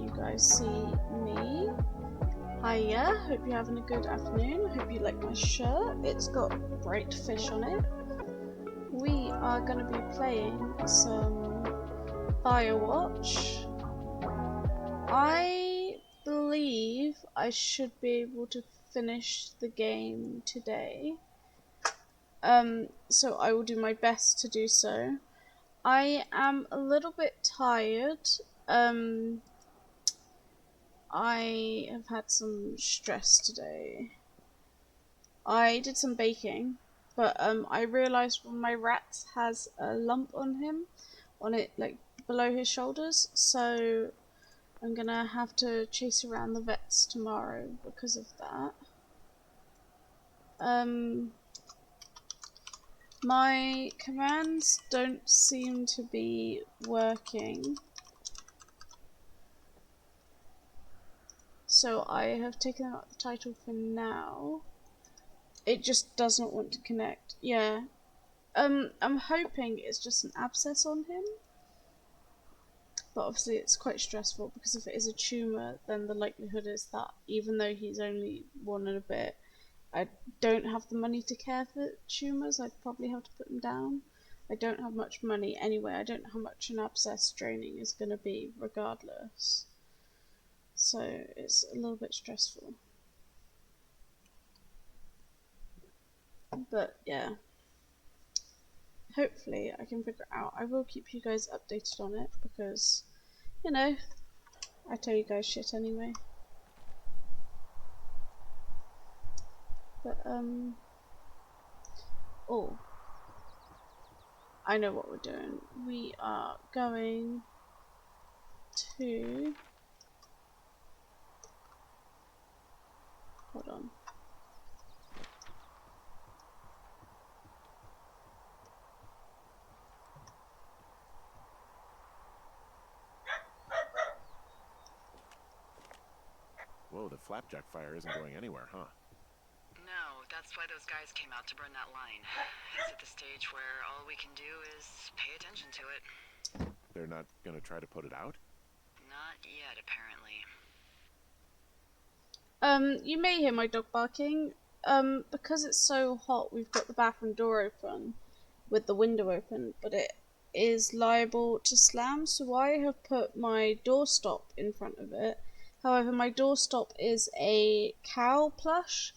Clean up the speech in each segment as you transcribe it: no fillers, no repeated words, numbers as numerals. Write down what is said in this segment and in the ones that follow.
you guys see me. Hiya, hope you're having a good afternoon. I hope you like my shirt. It's got bright fish on it. We are going to be playing some Firewatch. I believe I should be able to finish the game today. So I will do my best to do so. I am a little bit tired. I have had some stress today. I did some baking, but I realised one of my rats has a lump on it, like below his shoulders, so I'm gonna have to chase around the vets tomorrow because of that. My commands don't seem to be working, so I have taken out the title for now. It just doesn't want to connect. Yeah. I'm hoping it's just an abscess on him. But obviously it's quite stressful because if it is a tumour, then the likelihood is that even though he's only 1 and a bit, I don't have the money to care for tumours. I'd probably have to put him down. I don't have much money anyway. I don't know how much an abscess draining is going to be regardless. So it's a little bit stressful. But yeah. Hopefully I can figure it out. I will keep you guys updated on it because, you know, I tell you guys shit anyway. But, oh, I know what we're doing. We are going to, hold on. Whoa, the flapjack fire isn't going anywhere, huh? No, that's why those guys came out to burn that line. It's at the stage where all we can do is pay attention to it. They're not gonna try to put it out? Not yet, apparently. You may hear my dog barking. Because it's so hot, we've got the bathroom door open with the window open, but it is liable to slam, so I have put my doorstop in front of it. However, my doorstop is a cow plush,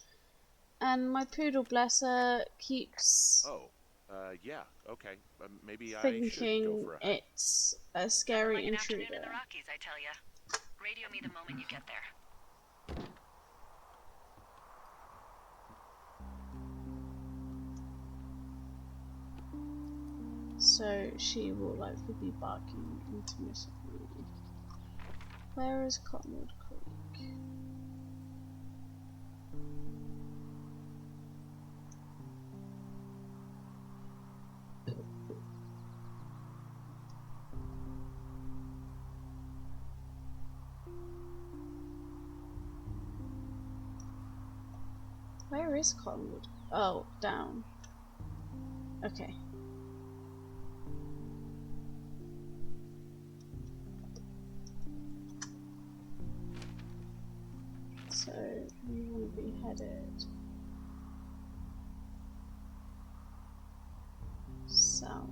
and my poodle, bless her, keeps yeah, okay. Maybe I should go thinking for a hike. it's a scary like an intruder. afternoon in the Rockies, I tell ya. Radio me the moment you get there. So she will likely be barking intermittently. Where is Cottonwood Creek? Where is Cottonwood? Oh, down. Okay. So we want to be headed south.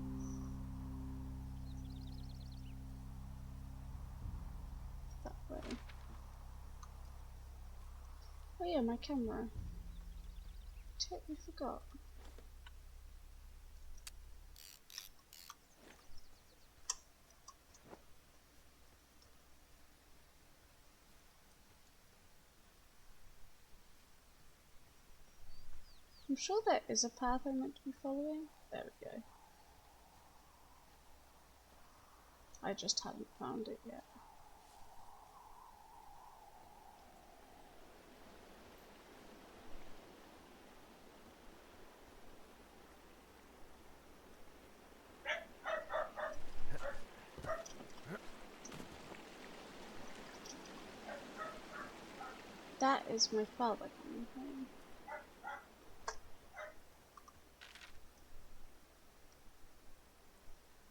That way. Oh yeah, my camera. Totally forgot. I'm sure there is a path I'm meant to be following. There we go. I just haven't found it yet. That is my father coming home.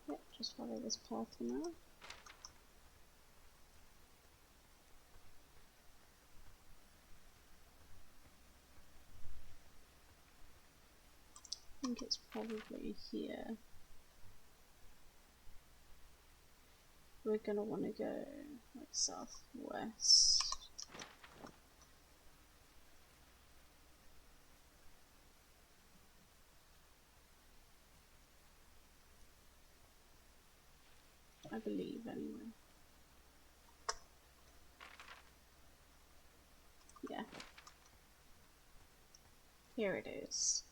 Yep, just follow this path for now. think it's probably here. We're gonna want to go like southwest. I believe, anyway. Yeah. Here it is.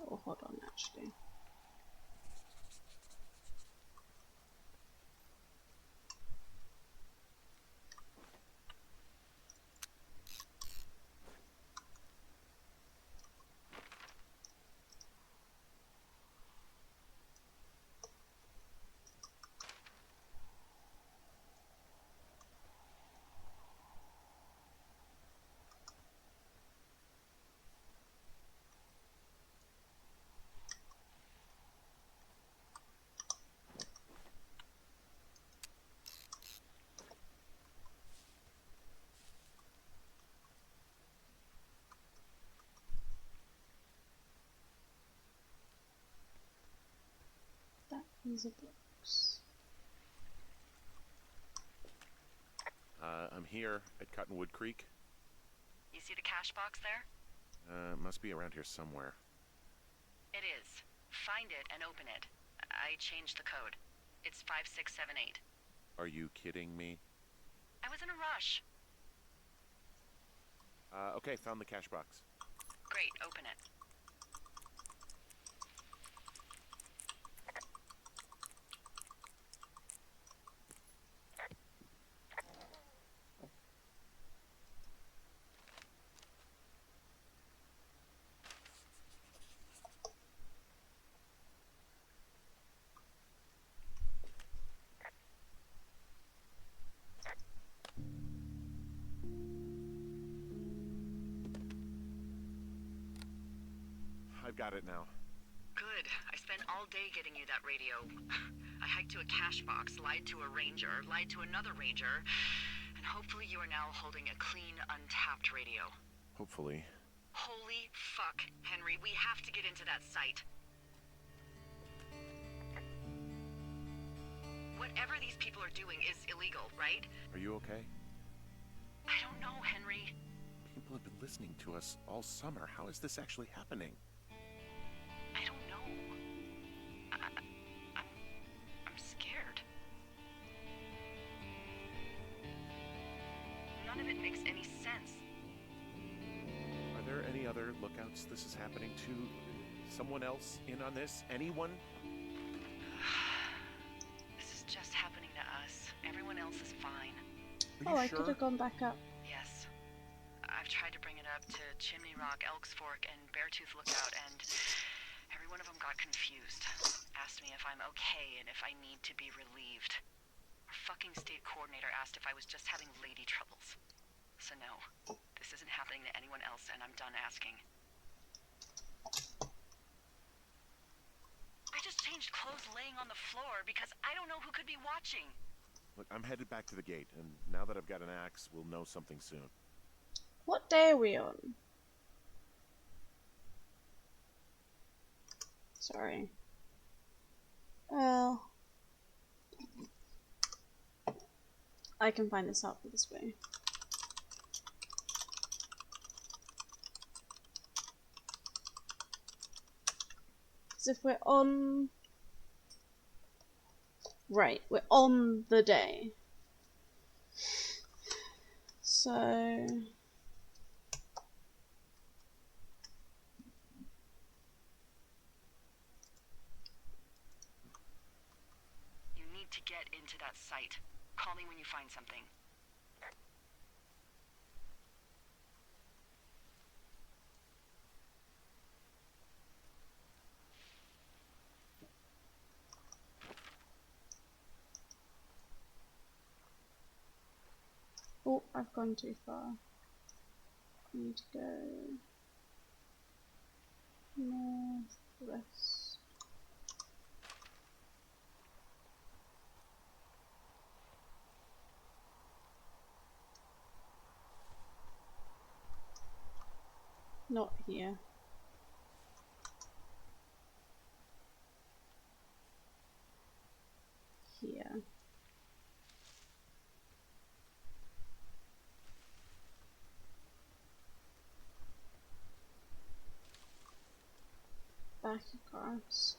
Oh, hold on, actually. That is a box. I'm here at Cottonwood Creek. You see the cash box there? Must be around here somewhere. It is. Find it and open it. I changed the code. It's 5678. Are you kidding me? I was in a rush. Okay, found the cash box. Great, open it. I've got it now. Good. I spent all day getting you that radio. I hiked to a cash box, lied to a ranger, lied to another ranger, and hopefully you are now holding a clean, untapped radio. Hopefully. Holy fuck, Henry, we have to get into that site. Whatever these people are doing is illegal, right? Are you okay? I don't know, Henry. People have been listening to us all summer. How is this actually happening? I don't know. I'm scared. None of it makes any sense. Are there any other lookouts this is happening to? Someone else in on this? Anyone? This is just happening to us. Everyone else is fine. Are you I sure? could have gone back up. Yes. I've tried to bring it up to Chimney Rock, Elks Fork, and Beartooth Lookout, and every one of them got confused. Asked me if I'm okay and if I need to be relieved. Our fucking state coordinator asked if I was just having lady troubles. So no, this isn't happening to anyone else, and I'm done asking. I just changed clothes laying on the floor because I don't know who could be watching. Look, I'm headed back to the gate, and now that I've got an axe, we'll know something soon. What day are we on? Sorry. Well, I can find this out this way. Because if we're on... Right, we're on the day. So... You need to get into that site. Call me when you find something. Oh, I've gone too far. I need to go northwest. Not here. Here. Back across.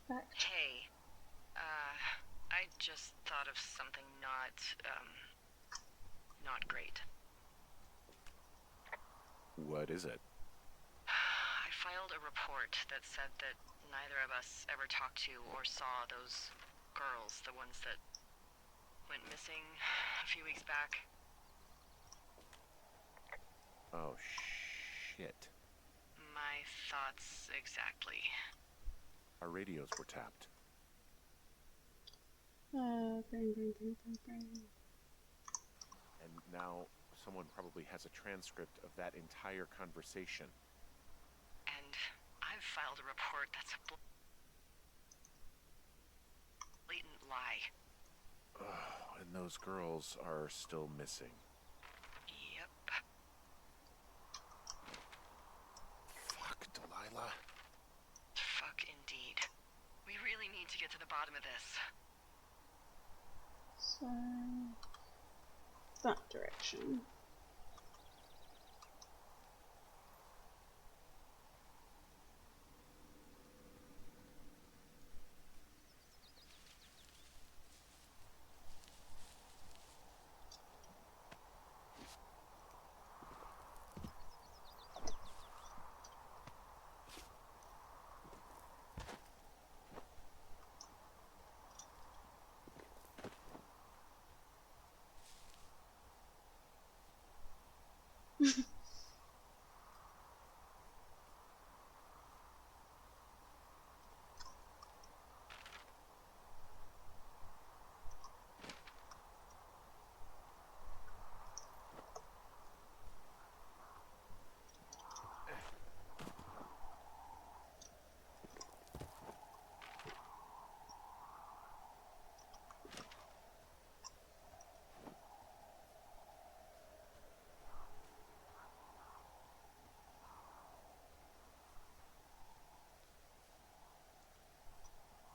Back. Hey, I just thought of something not great. What is it? I filed a report that said that neither of us ever talked to or saw those girls, the ones that went missing a few weeks back. Oh, shit. My thoughts exactly. Our radios were tapped. Brain. And now someone probably has a transcript of that entire conversation. And I've filed a report that's a blatant lie. Oh, and those girls are still missing. Yep. Fuck, Delilah. Fuck indeed. We really need to get to the bottom of this. So that direction.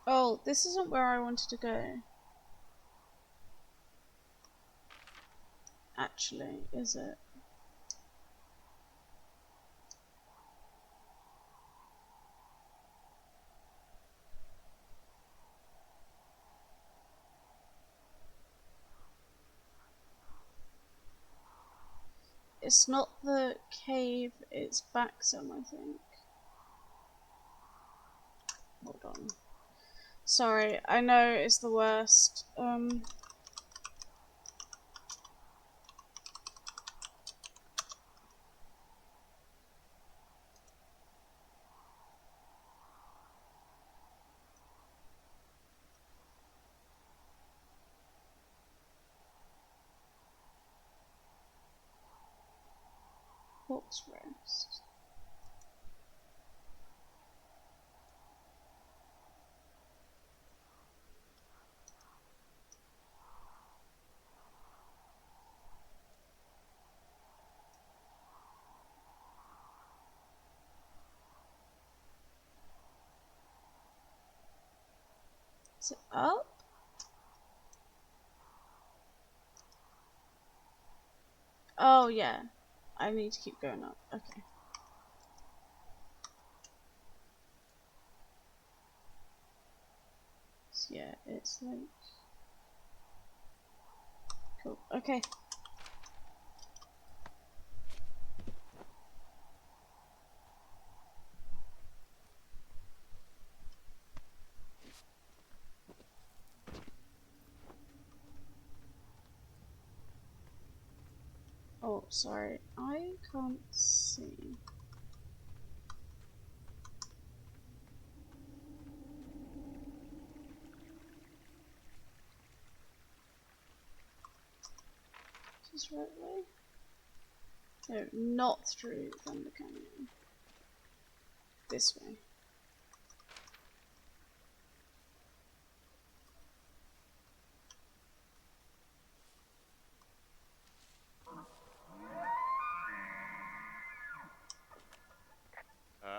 Oh, this isn't where I wanted to go. Actually, is it? It's not the cave, it's back some, I think. Hold on. Sorry, I know it's the worst. Hawk's Rest. Is it up? Oh yeah, I need to keep going up. Okay. So yeah, it's like cool. Okay. Oh. Oh, sorry, I can't see. Is this right way? No, not through Thunder Canyon. This way.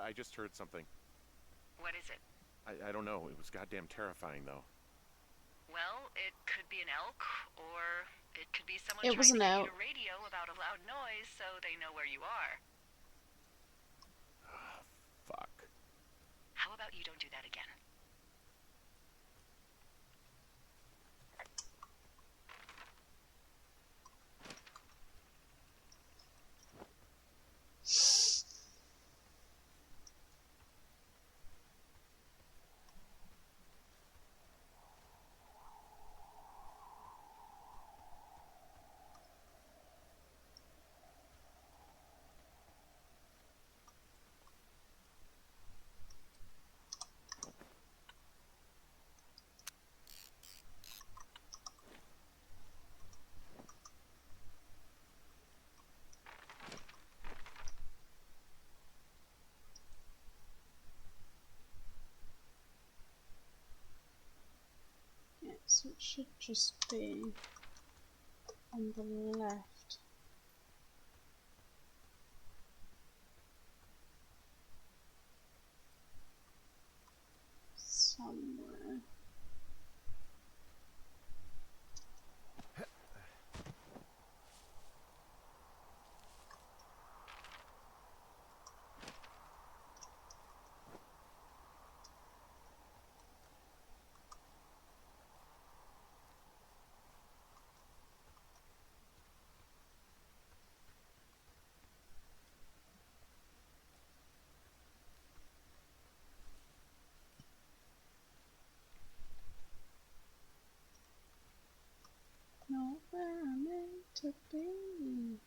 I just heard something. What is it? I don't know. It was goddamn terrifying, though. Well, it could be an elk, or it could be someone It was trying an to get elk. you to radio about a loud noise so they know where you are. Fuck. How about you don't do that again? Yeah, so it should just be on the left. Somewhere. Not where I'm meant to be.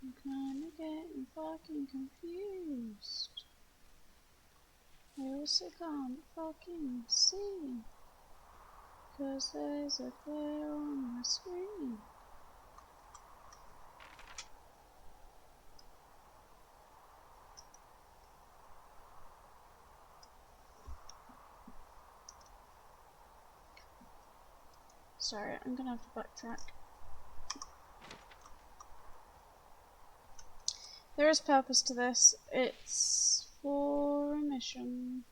I'm kinda getting fucking confused. I also can't fucking see, 'cause there's a glare on my screen. Sorry, I'm gonna have to backtrack. There is purpose to this. It's for a mission.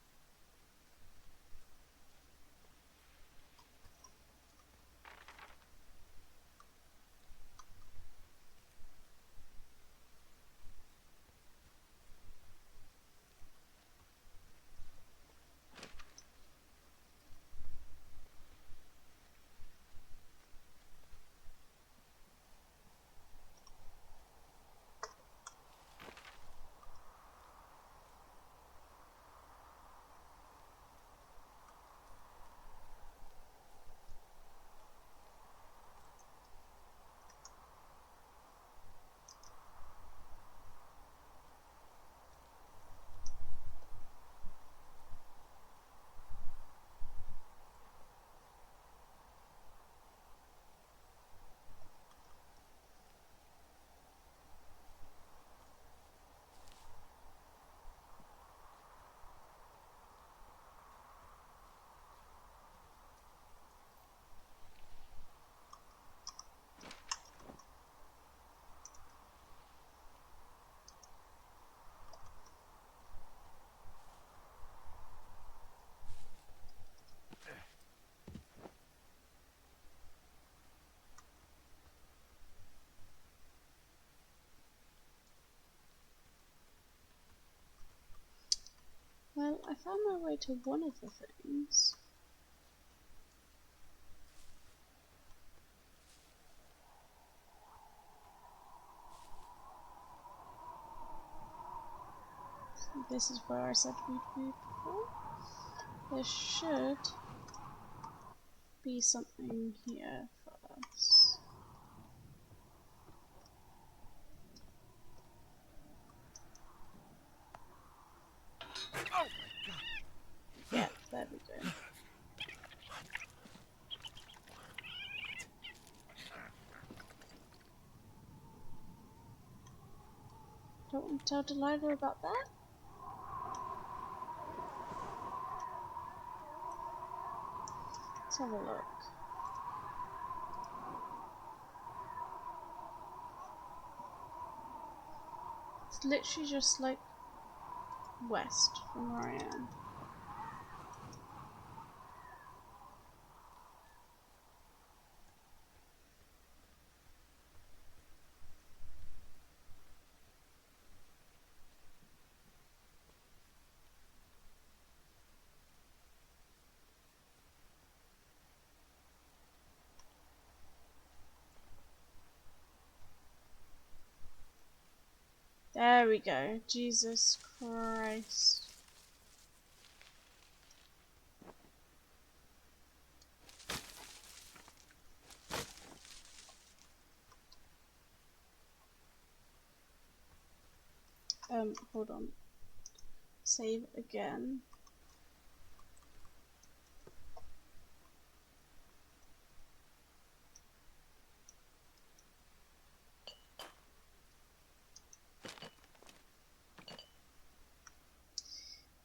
Well, I found my way to one of the things. So this is where I said we'd be before. There should be something here for us. don't want to tell Delilah about that. Let's have a look. It's literally just like west from where I am. There we go. Jesus Christ. Hold on. Save again.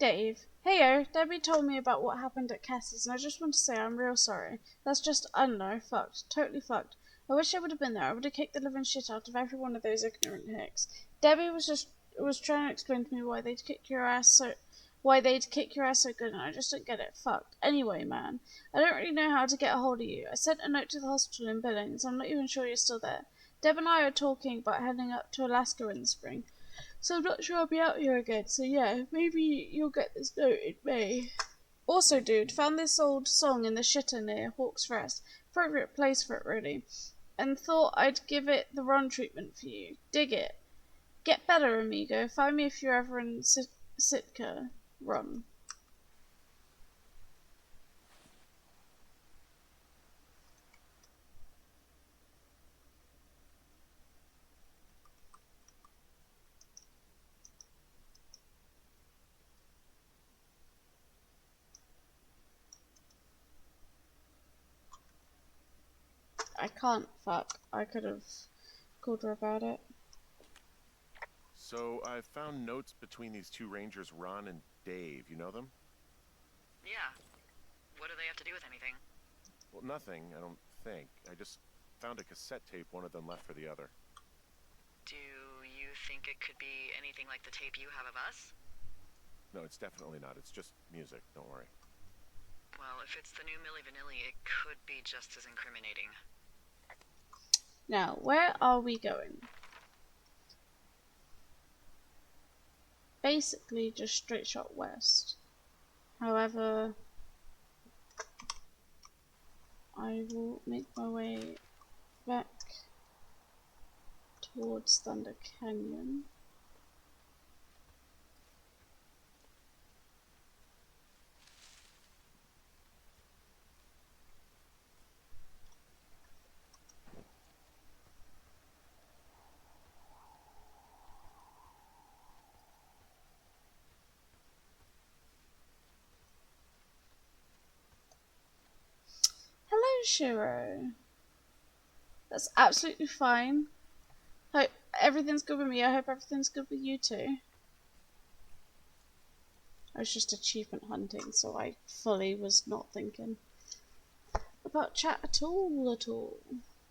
Dave. Heyo, Debbie told me about what happened at Cassie's, and I just want to say I'm real sorry. That's just, I don't know, fucked. Totally fucked. I wish I would have been there. I would have kicked the living shit out of every one of those ignorant hicks. Debbie was trying to explain to me why they'd kick your ass so good, and I just don't get it. Fucked. Anyway, man, I don't really know how to get a hold of you. I sent a note to the hospital in Billings. I'm not even sure you're still there. Deb and I are talking about heading up to Alaska in the spring. So I'm not sure I'll be out here again, so yeah, maybe you'll get this note in May. Also, dude, found this old song in the shitter near Hawk's Rest. Appropriate place for it, really. And thought I'd give it the run treatment for you. Dig it. Get better, amigo. Find me if you're ever in Sitka. Run. I can't, fuck. I could have called her about it. So I found notes between these two rangers, Ron and Dave. You know them? Yeah. What do they have to do with anything? Well, nothing, I don't think. I just found a cassette tape one of them left for the other. Do you think it could be anything like the tape you have of us? No, it's definitely not. It's just music. Don't worry. Well, if it's the new Milli Vanilli, it could be just as incriminating. Now, where are we going? Basically, just straight shot west. However, I will make my way back towards Thunder Canyon. Hello, Shiro. That's absolutely fine. Hope everything's good with me. I hope everything's good with you too. I was just achievement hunting, so I fully was not thinking about chat at all.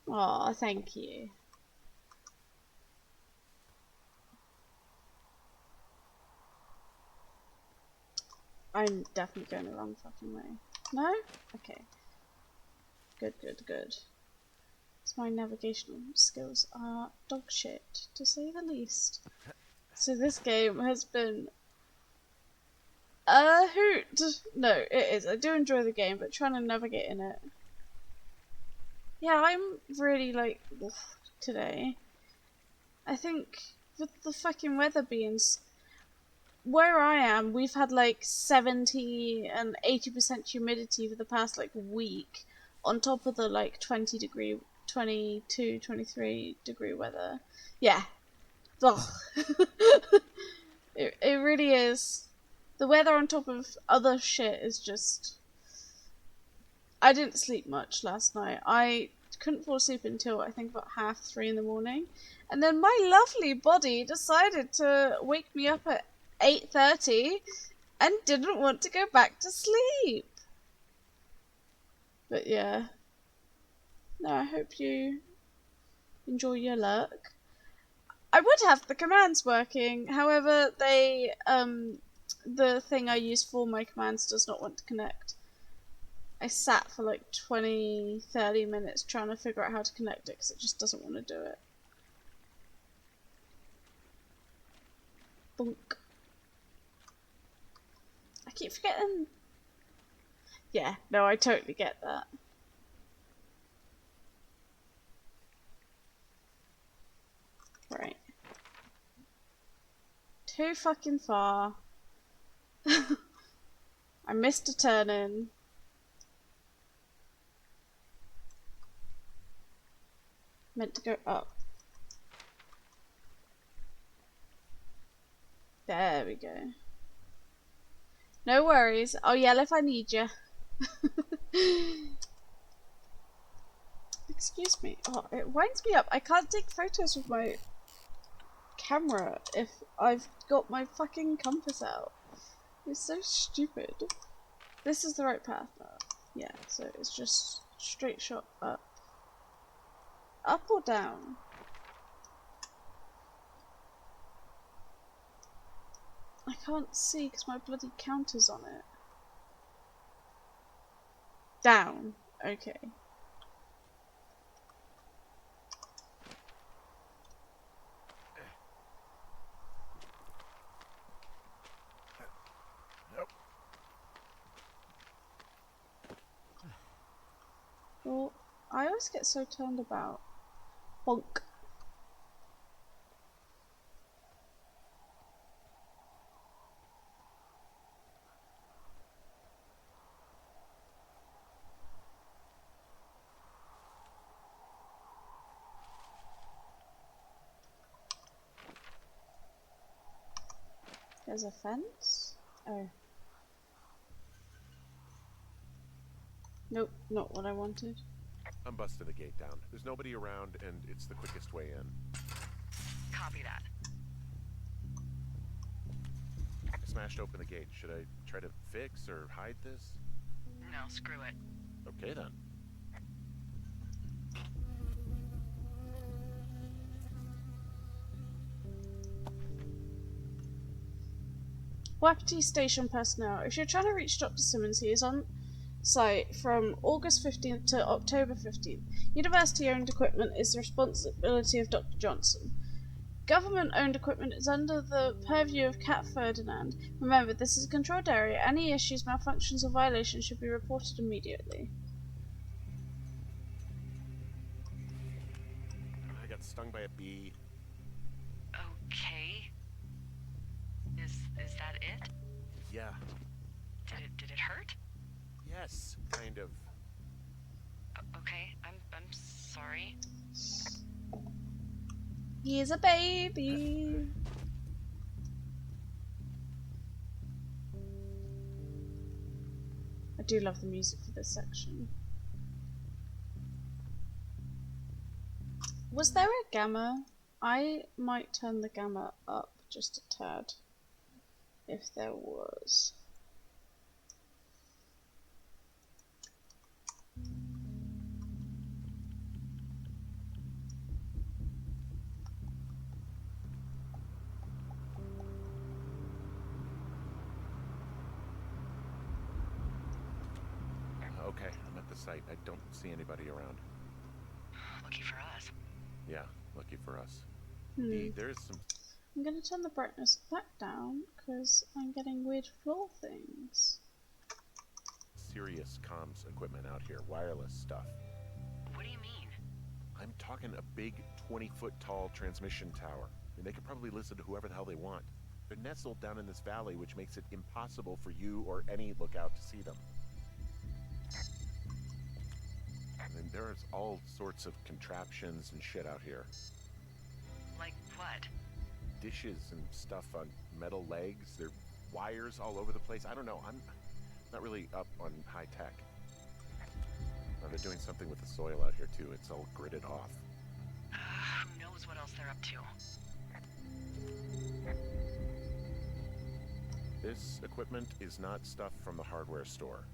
Aw, thank you. I'm definitely going the wrong fucking way. No? Okay. Good. My navigational skills are dog shit, to say the least. So this game has been a hoot. No, it is. I do enjoy the game, but trying to navigate in it. Yeah, I'm really like oof, today. I think with the fucking weather being where I am, we've had like 70 and 80% humidity for the past like week, on top of the like 22, 23 degree weather. Yeah. Ugh. it really is. The weather on top of other shit is just... I didn't sleep much last night. I couldn't fall asleep until I think about 3:30 in the morning. And then my lovely body decided to wake me up at 8:30 and didn't want to go back to sleep. But yeah. No, I hope you enjoy your luck. I would have the commands working, however, the thing I use for my commands does not want to connect. I sat for like 20-30 minutes trying to figure out how to connect it because it just doesn't want to do it. Bonk. I keep forgetting. Yeah, no, I totally get that. Right. Too fucking far. I missed a turn-in. Meant to go up. There we go. No worries. I'll yell if I need you. Excuse me. Oh, it winds me up. I can't take photos with my camera if I've got my fucking compass out. It's so stupid. This is the right path now. Yeah, so it's just straight shot up. Up or down? I can't see because my bloody counter's on it. Down. Okay. Nope. Well, I always get so turned about. Bonk. There's a fence? Oh. Nope, not what I wanted. I'm busting the gate down. There's nobody around, and it's the quickest way in. Copy that. I smashed open the gate. Should I try to fix or hide this? No, screw it. Okay, then. Wapiti Station personnel. If you're trying to reach Dr. Simmons, he is on site from August 15th to October 15th. University-owned equipment is the responsibility of Dr. Johnson. Government-owned equipment is under the purview of Cat Ferdinand. Remember, this is a controlled area. Any issues, malfunctions, or violations should be reported immediately. I got stung by a bee. Okay. Is that it? Yeah. Did it hurt? Yes, kind of. Okay, I'm sorry. He's a baby. I do love the music for this section. Was there a gamma? I might turn the gamma up just a tad. If there was. Okay, I'm at the site. I don't see anybody around. Lucky for us. Yeah, lucky for us. Hmm. There's some... I'm gonna turn the brightness back down because I'm getting weird floor things. serious comms equipment out here, wireless stuff. What do you mean? I'm talking a big 20-foot tall transmission tower. I mean, they could probably listen to whoever the hell they want. They're nestled down in this valley, which makes it impossible for you or any lookout to see them. I mean, there's all sorts of contraptions and shit out here. Like what? Dishes and stuff on metal legs. There are wires all over the place. I don't know. I'm not really up on high tech. Oh, they're doing something with the soil out here, too. It's all gridded off. Who knows what else they're up to? This equipment is not stuff from the hardware store.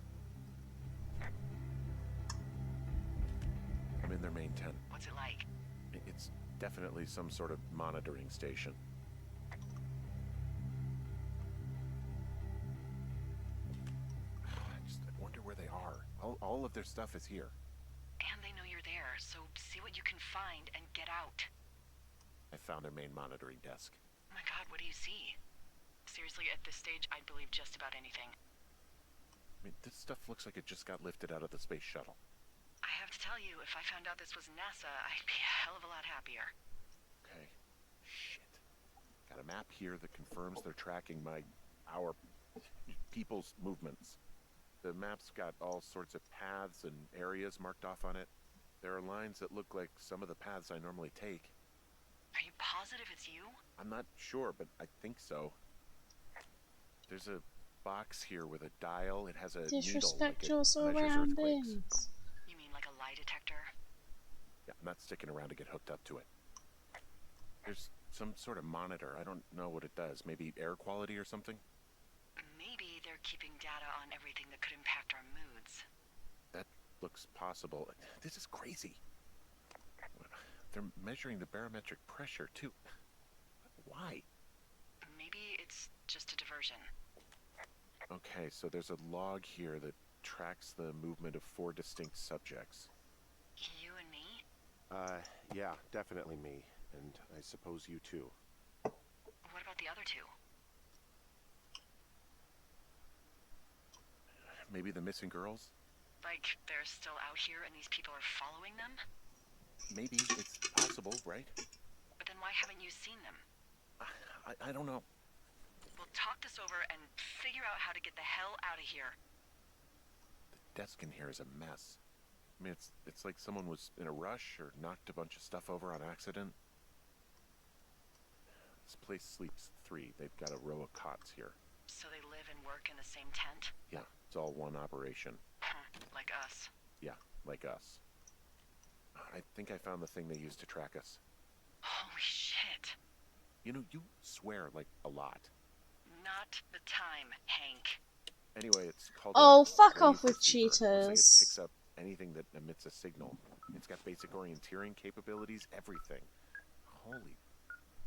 I'm in their main tent. What's it like? It's definitely some sort of monitoring station. I wonder where they are. All of their stuff is here. And they know you're there, so see what you can find and get out. I found their main monitoring desk. Oh my god, what do you see? Seriously, at this stage, I'd believe just about anything. I mean, this stuff looks like it just got lifted out of the space shuttle. I have to tell you, if I found out this was NASA, I'd be a hell of a lot happier. Okay. Shit. Got a map here that confirms they're tracking our people's movements. The map's got all sorts of paths and areas marked off on it. There are lines that look like some of the paths I normally take. Are you positive it's you? I'm not sure, but I think so. There's a box here with a dial. It has a Disrespect needle, your like it measures earthquakes. surroundings. You mean like a lie detector? Yeah, I'm not sticking around to get hooked up to it. There's some sort of monitor. I don't know what it does. Maybe air quality or something? Maybe they're keeping data on everything that could impact our moods. That looks possible. This is crazy. They're measuring the barometric pressure, too. Why? Maybe it's just a diversion. Okay, so there's a log here that tracks the movement of 4 distinct subjects. You and me? Yeah, definitely me. And I suppose you too. What about the other two? Maybe the missing girls? Like, they're still out here and these people are following them? Maybe. It's possible, right? But then why haven't you seen them? I don't know. We'll talk this over and figure out how to get the hell out of here. The desk in here is a mess. I mean, it's like someone was in a rush or knocked a bunch of stuff over on accident. This place sleeps 3. They've got a row of cots here. So they live and work in the same tent? Yeah, it's all one operation. Like us. Yeah, like us. I think I found the thing they used to track us. Holy shit. You know, you swear, like, a lot. Not the time, Hank. Anyway, it's called Oh, a fuck wave off with receiver. Looks like it cheaters. picks up anything that emits a signal. It's got basic orienteering capabilities, everything.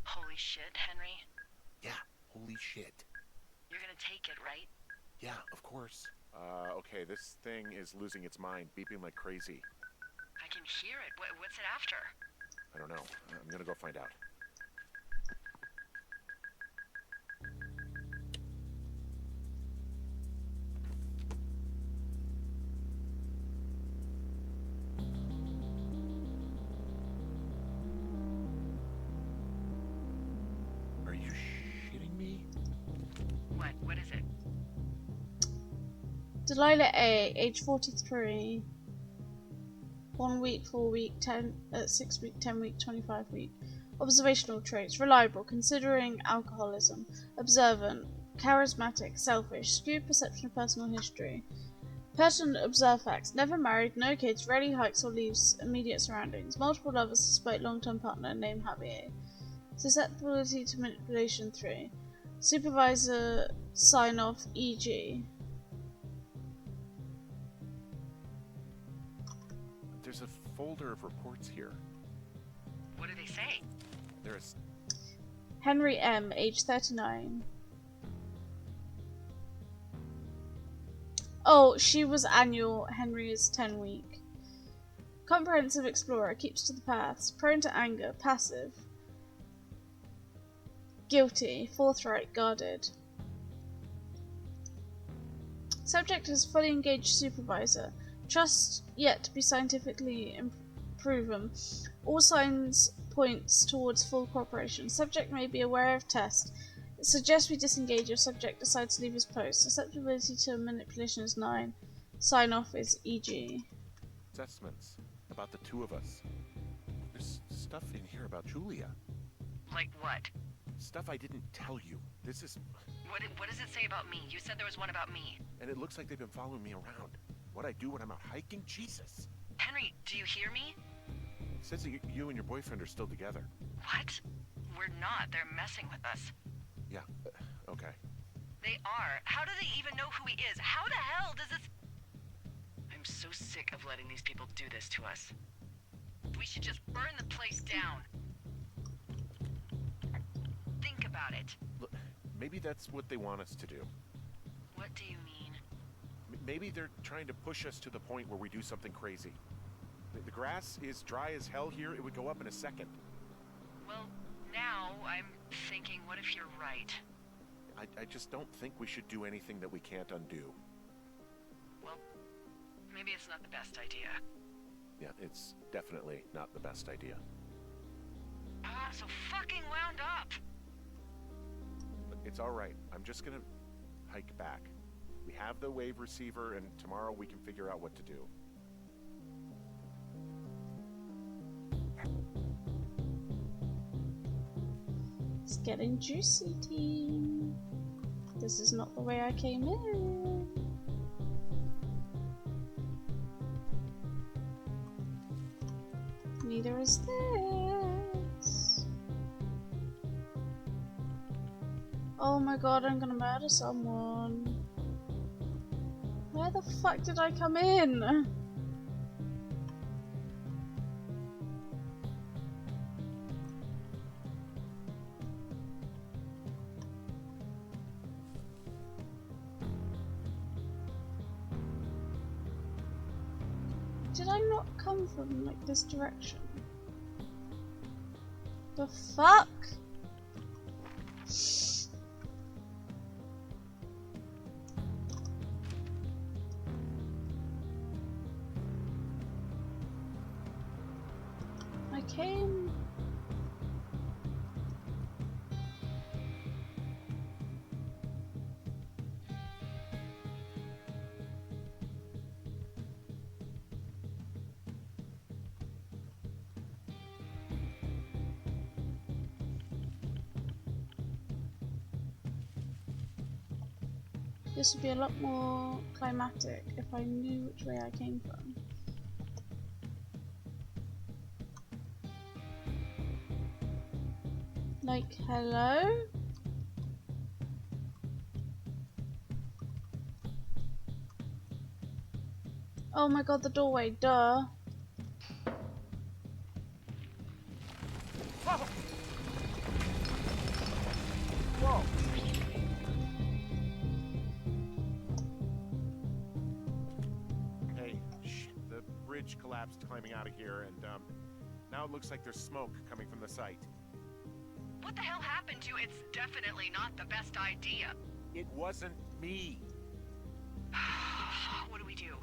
Holy shit, Henry. Yeah, holy shit. You're gonna take it, right? Yeah, of course. Okay, this thing is losing its mind, beeping like crazy. I can hear it. What's it after? I don't know. I'm gonna go find out. Are you shitting me? What is it? Delilah A, age 43. 1 week, 4 week, 6 week, 10 week, 25 week. Observational traits: reliable, considering alcoholism, observant, charismatic, selfish, skewed perception of personal history. Person observe facts: never married, no kids, rarely hikes or leaves immediate surroundings, multiple lovers despite long-term partner, name Javier. Susceptibility to manipulation 3. Supervisor sign off, e.g. There's a folder of reports here. What do they say? There's Henry M, age 39. Oh, she was annual. Henry is 10 week. Comprehensive explorer, keeps to the paths, prone to anger, passive. Guilty, forthright, guarded. Subject is fully engaged supervisor. Trust yet to be scientifically proven. All signs points towards full cooperation. Subject may be aware of test. It suggests we disengage if subject decides to leave his post. Susceptibility to manipulation is 9. Sign off is e.g. assessments about the 2 of us. There's stuff in here about Julia. Like what? Stuff I didn't tell you. This is... What does it say about me? You said there was one about me. And it looks like they've been following me around. What I do when I'm out hiking? Jesus. Henry, do you hear me? It says that you and your boyfriend are still together. What? We're not. They're messing with us. Yeah, okay. They are. How do they even know who he is? How the hell does this... I'm so sick of letting these people do this to us. We should just burn the place down. Think about it. Look, maybe that's what they want us to do. What do you mean? Maybe they're trying to push us to the point where we do something crazy. The grass is dry as hell here. It would go up in a second. Well, now I'm thinking, what if you're right? I just don't think we should do anything that we can't undo. Well, maybe it's not the best idea. Yeah, it's definitely not the best idea. I'm so fucking wound up! But it's all right. I'm just gonna hike back. We have the wave receiver, and tomorrow we can figure out what to do. It's getting juicy, team. This is not the way I came in. Neither is this. Oh my god, I'm gonna murder someone. Where the fuck did I come in? Did I not come from like this direction? The fuck? I came. This would be a lot more climatic if I knew which way I came from. Like, hello? Oh my god, the doorway, duh. Whoa! Whoa! Hey, shit, the bridge collapsed climbing out of here, and now it looks like there's smoke coming from the site. What the hell happened to you? It's definitely not the best idea. It wasn't me. What do we do?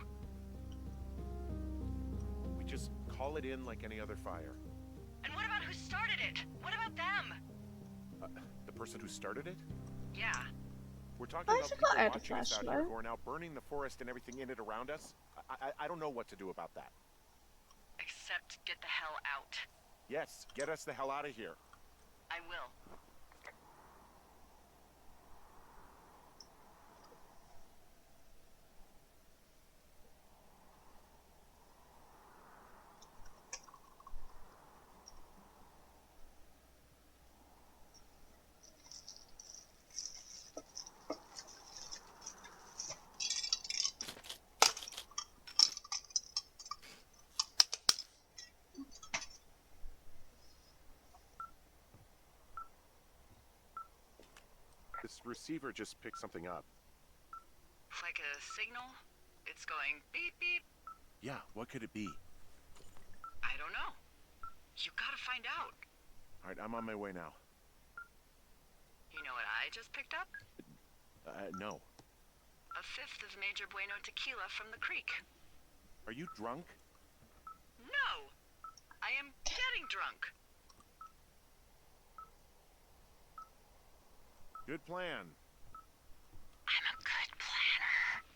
We just call it in like any other fire. And what about who started it? What about them? The person who started it? Yeah. We're talking I about forgot people I had a watching us out here flashlight. who are now burning the forest and everything in it around us. I don't know what to do about that. Except get the hell out. Yes, get us the hell out of here. I will. This receiver just picked something up. Like a signal? It's going beep beep. Yeah, what could it be? I don't know. You gotta find out. All right, I'm on my way now. You know what I just picked up? No. A fifth of Major Bueno tequila from the creek. Are you drunk? No! I am getting drunk. Good plan. I'm a good planner.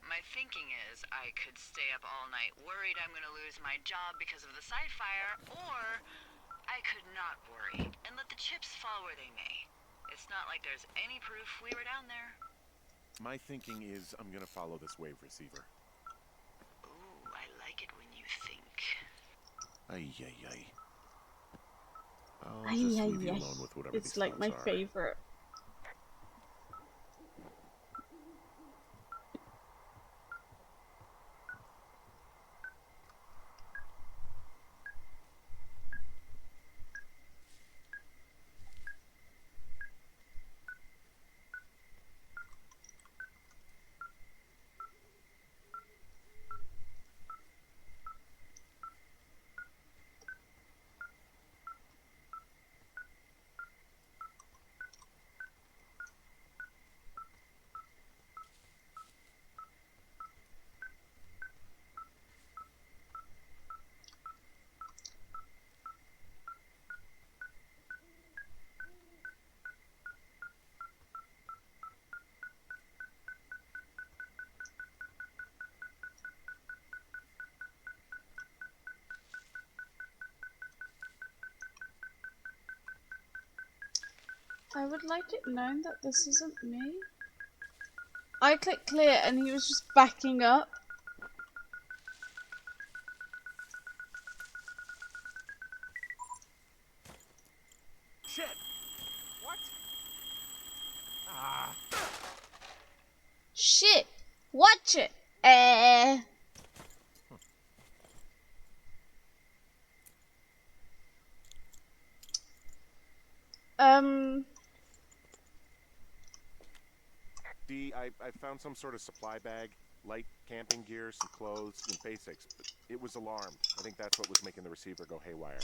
My thinking is I could stay up all night worried I'm gonna lose my job because of the side fire, or I could not worry and let the chips fall where they may. It's not like there's any proof we were down there. My thinking is I'm gonna follow this wave receiver. Ooh, I like it when you think. Ay, ay, ay. I'll Ay, just ay, leave you ay. alone with whatever It's these like thoughts my are. favorite. I would like it known that this isn't me. I clicked clear and he was just backing up. Shit! What? Ah! Shit! Watch it! Eh. I found some sort of supply bag, light camping gear, some clothes, and basics, but it was alarmed. I think that's what was making the receiver go haywire.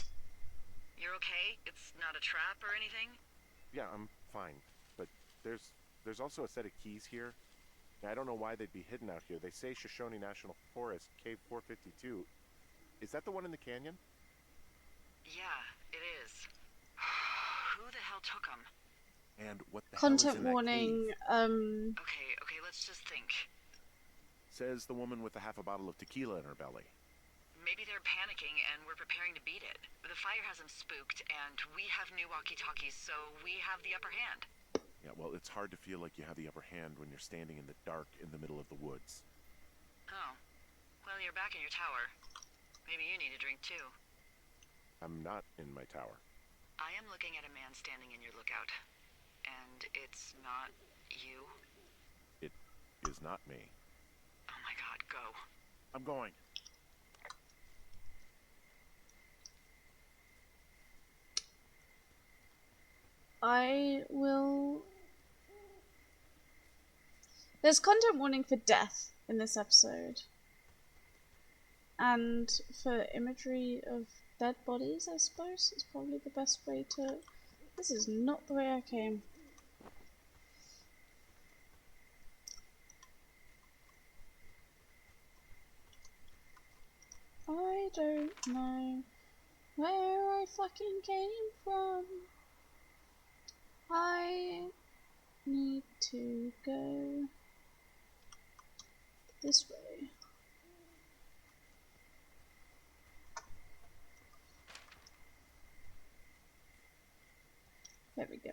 You're okay? It's not a trap or anything? Yeah, I'm fine, but there's also a set of keys here. I don't know why they'd be hidden out here. They say Shoshone National Forest, Cave 452. Is that the one in the canyon? Yeah, it is. Who the hell took them? And what the hell is Content in that warning. cave? Okay, let's just think. Says the woman with a half a bottle of tequila in her belly. Maybe they're panicking and we're preparing to beat it. The fire has them spooked, and we have new walkie-talkies, so we have the upper hand. Yeah, well, it's hard to feel like you have the upper hand when you're standing in the dark in the middle of the woods. Oh. Well, you're back in your tower. Maybe you need a drink, too. I'm not in my tower. I am looking at a man standing in your lookout. And it's not you? It is not me. Oh my god, go. I'm going. I will. There's content warning for death in this episode. And for imagery of dead bodies, I suppose. It's probably the best way to. This is not the way I came. I don't know where I fucking came from. I need to go this way. There we go.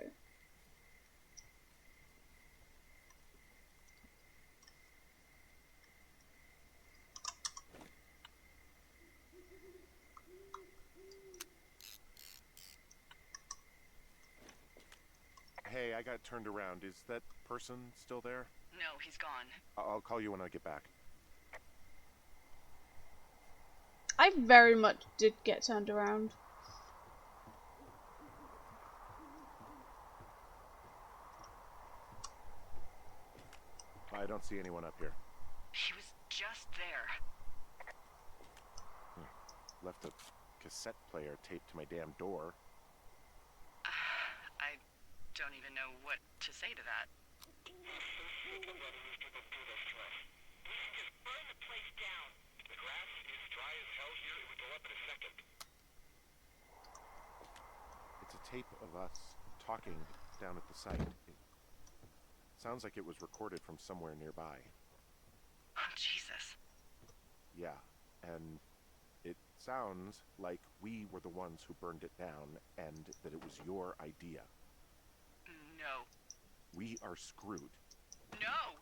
Hey, I got turned around. Is that person still there? No, he's gone. I'll call you when I get back. I very much did get turned around. I don't see anyone up here. He was just there. Left a cassette player taped to my damn door. I don't even know what to say to that. It's a tape of us talking down at the site. It sounds like it was recorded from somewhere nearby. Oh, Jesus. Yeah, and it sounds like we were the ones who burned it down and that it was your idea. No. We are screwed. No!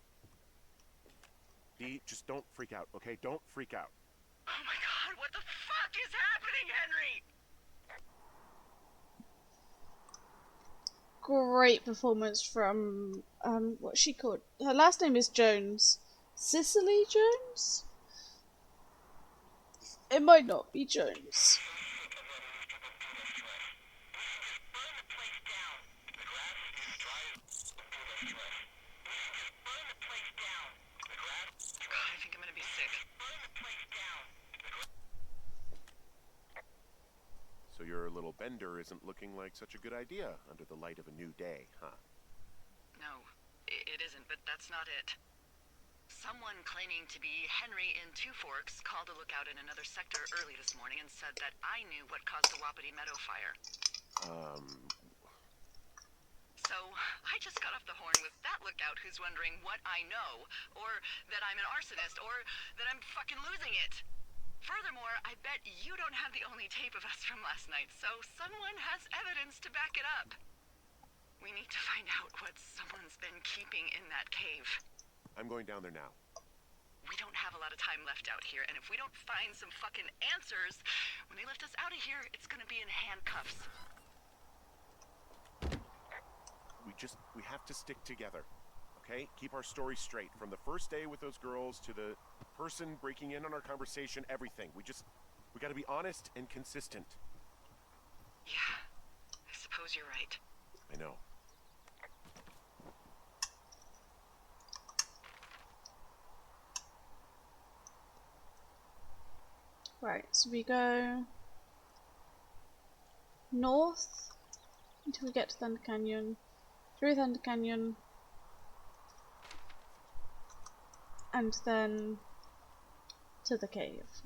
Dee, just don't freak out, okay? Don't freak out. Oh my god, what the fuck is happening, Henry? Great performance from what's she called? Her last name is Jones. Cicely Jones? It might not be Jones. God, I think I'm gonna be sick. So your little bender isn't looking like such a good idea under the light of a new day, huh? No, it isn't, but that's not it. Someone claiming to be Henry in Two Forks called a lookout in another sector early this morning and said that I knew what caused the Wapiti Meadow fire. So, I just got off the horn with that lookout who's wondering what I know, or that I'm an arsonist, or that I'm fucking losing it. Furthermore, I bet you don't have the only tape of us from last night, so someone has evidence to back it up. We need to find out what someone's been keeping in that cave. I'm going down there now. We don't have a lot of time left out here, and if we don't find some fucking answers, when they lift us out of here, it's gonna be in handcuffs. We have to stick together, okay? Keep our story straight. From the first day with those girls to the person breaking in on our conversation, everything. We gotta be honest and consistent. Yeah, I suppose you're right. I know. Right, so we go north until we get to Thunder Canyon, through Thunder Canyon, and then to the cave.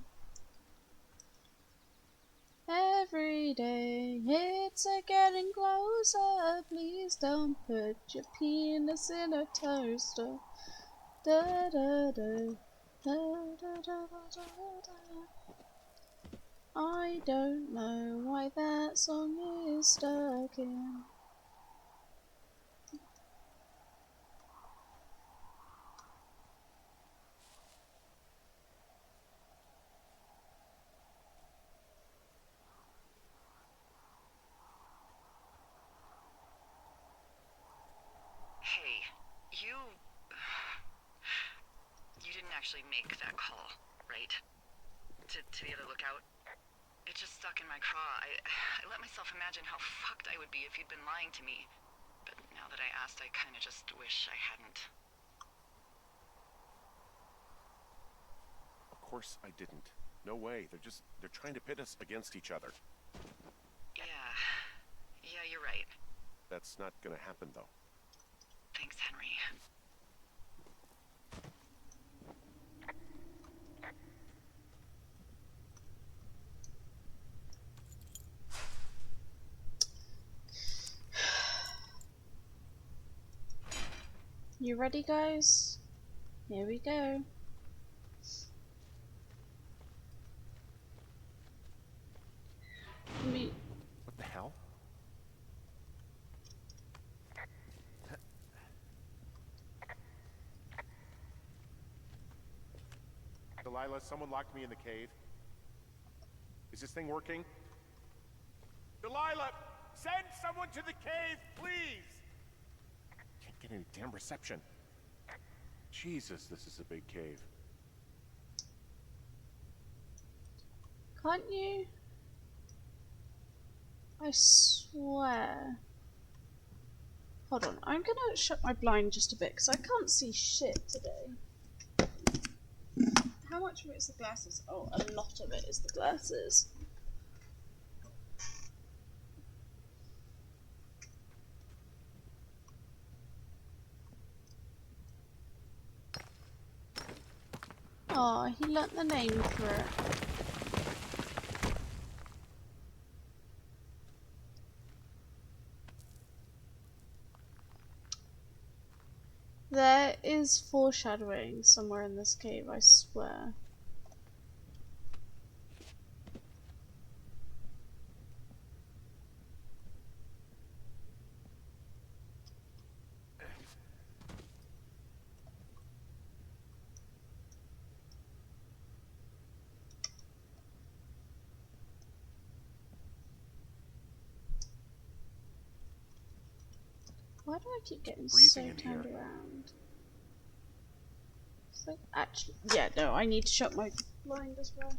Every day it's a getting closer. Please don't put your penis in a toaster. Da da da da da da da da. I don't know why that song is stuck in. Hey, you didn't actually make that call, right? To the other lookout? It just stuck in my craw. I let myself imagine how fucked I would be if you'd been lying to me. But now that I asked, I kinda just wish I hadn't. Of course I didn't. No way. They're trying to pit us against each other. Yeah, you're right. That's not gonna happen, though. Thanks, Henry. You ready, guys? Here we go. What the hell? Delilah, someone locked me in the cave. Is this thing working? Delilah! Send someone to the cave, please! Can't get any damn reception. Jesus, this is a big cave. Can't you? I swear. Hold on, I'm gonna shut my blind just a bit because I can't see shit today. How much of it is the glasses? Oh, a lot of it is the glasses. Oh, he learnt the name for it. There is foreshadowing somewhere in this cave, I swear. Why do I keep getting freezing so in turned here. around? It's like, actually, yeah, no, I need to shut my blind as well.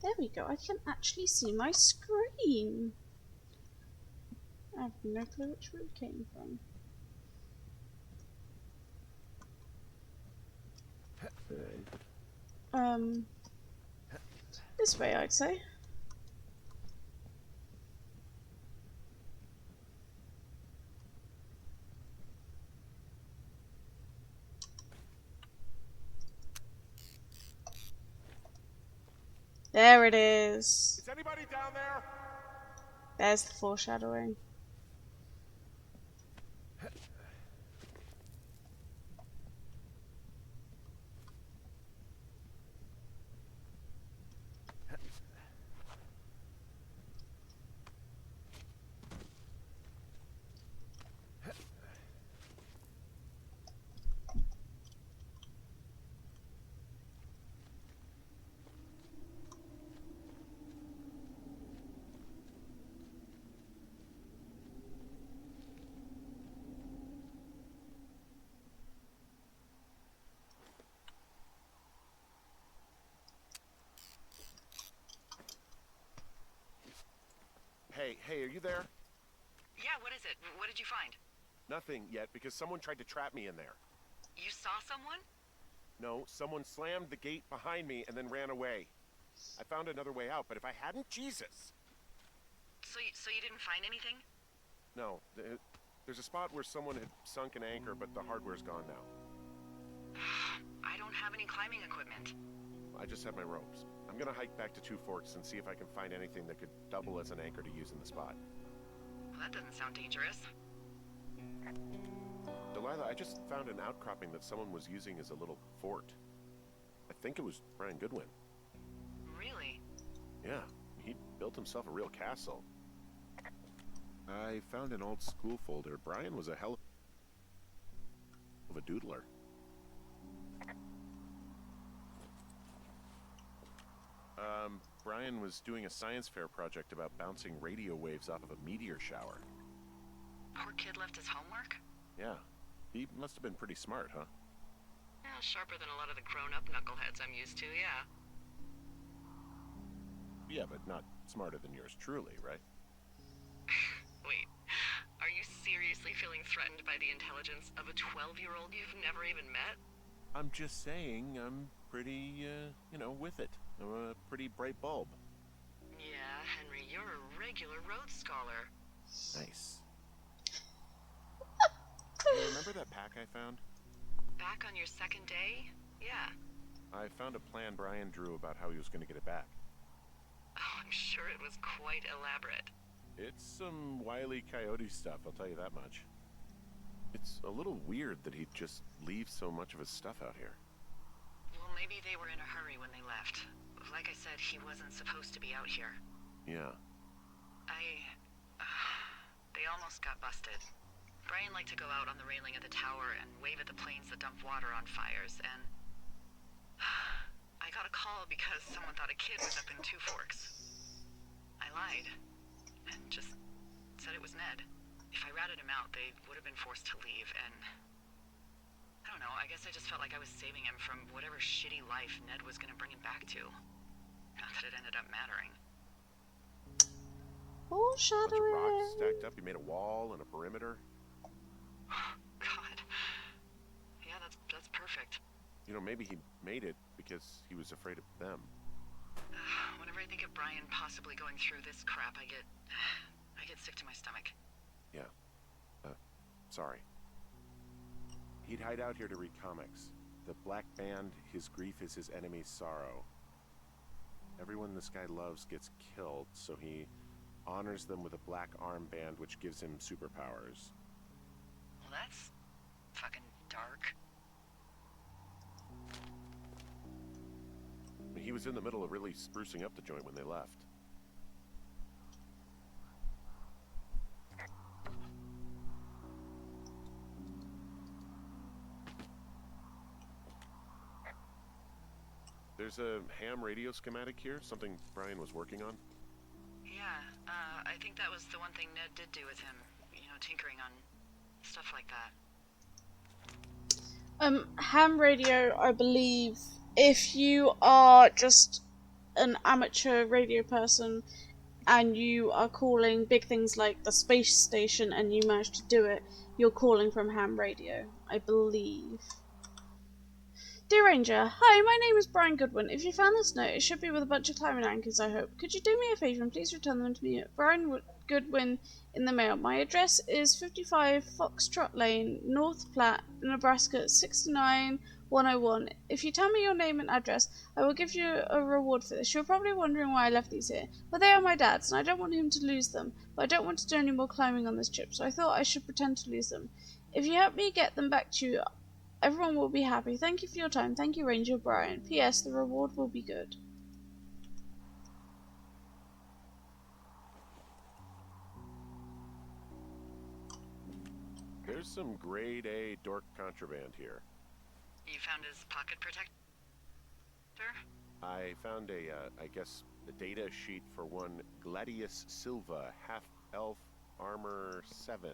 There we go, I can actually see my screen. I have no clue which room it came from. This way, I'd say. There it is. Is anybody down there? There's the foreshadowing. Hey, are you there? Yeah, what is it? What did you find? Nothing yet, because someone tried to trap me in there. You saw someone? No, someone slammed the gate behind me and then ran away. I found another way out, but if I hadn't, Jesus! So you didn't find anything? No, there's a spot where someone had sunk an anchor, but the hardware's gone now. I don't have any climbing equipment. I just have my ropes. I'm gonna hike back to Two Forks and see if I can find anything that could double as an anchor to use in the spot. Well, that doesn't sound dangerous. Delilah, I just found an outcropping that someone was using as a little fort. I think it was Brian Goodwin. Really? Yeah, he built himself a real castle. I found an old school folder. Brian was a hell of a doodler. Brian was doing a science fair project about bouncing radio waves off of a meteor shower. Poor kid left his homework? Yeah, he must have been pretty smart, huh? Yeah, sharper than a lot of the grown-up knuckleheads I'm used to, yeah. Yeah, but not smarter than yours truly, right? Wait, are you seriously feeling threatened by the intelligence of a 12-year-old you've never even met? I'm just saying I'm pretty, with it. I'm a pretty bright bulb. Yeah, Henry, you're a regular Rhodes Scholar. Nice. Hey, remember that pack I found? Back on your second day? Yeah. I found a plan Brian drew about how he was going to get it back. Oh, I'm sure it was quite elaborate. It's some Wile E. Coyote stuff, I'll tell you that much. It's a little weird that he'd just leave so much of his stuff out here. Well, maybe they were in a hurry when they left. Like I said, he wasn't supposed to be out here. Yeah. They almost got busted. Brian liked to go out on the railing of the tower and wave at the planes that dump water on fires, and I got a call because someone thought a kid was up in Two Forks. I lied and just said it was Ned. If I ratted him out, they would have been forced to leave, and I don't know, I guess I just felt like I was saving him from whatever shitty life Ned was going to bring him back to. Not that it ended up mattering. Bunch of rocks Foreshadowing. stacked up. He made a wall and a perimeter. God. Yeah, that's perfect. You know, maybe he made it because he was afraid of them. Whenever I think of Brian possibly going through this crap, I get sick to my stomach. Yeah. Sorry. He'd hide out here to read comics. The Black Band, his grief is his enemy's sorrow. Everyone this guy loves gets killed, so he honors them with a black armband which gives him superpowers. Well, that's fucking dark. He was in the middle of really sprucing up the joint when they left. There's a ham radio schematic here, something Brian was working on. Yeah, I think that was the one thing Ned did do with him. You know, tinkering on stuff like that. Ham radio, I believe, if you are just an amateur radio person and you are calling big things like the space station and you manage to do it, you're calling from ham radio, I believe. Dear Ranger, hi, my name is Brian Goodwin. If you found this note, it should be with a bunch of climbing anchors, I hope. Could you do me a favour and please return them to me at Brian Goodwin in the mail? My address is 55 Foxtrot Lane, North Platte, Nebraska 69101. If you tell me your name and address, I will give you a reward for this. You're probably wondering why I left these here. Well, they are my dad's, and I don't want him to lose them. But I don't want to do any more climbing on this trip, so I thought I should pretend to lose them. If you help me get them back to you, everyone will be happy. Thank you for your time. Thank you, Ranger Brian. P.S. The reward will be good. There's some grade A dork contraband here. You found his pocket protector? I found I guess, a data sheet for one Gladius Silva, half-elf, armor 7.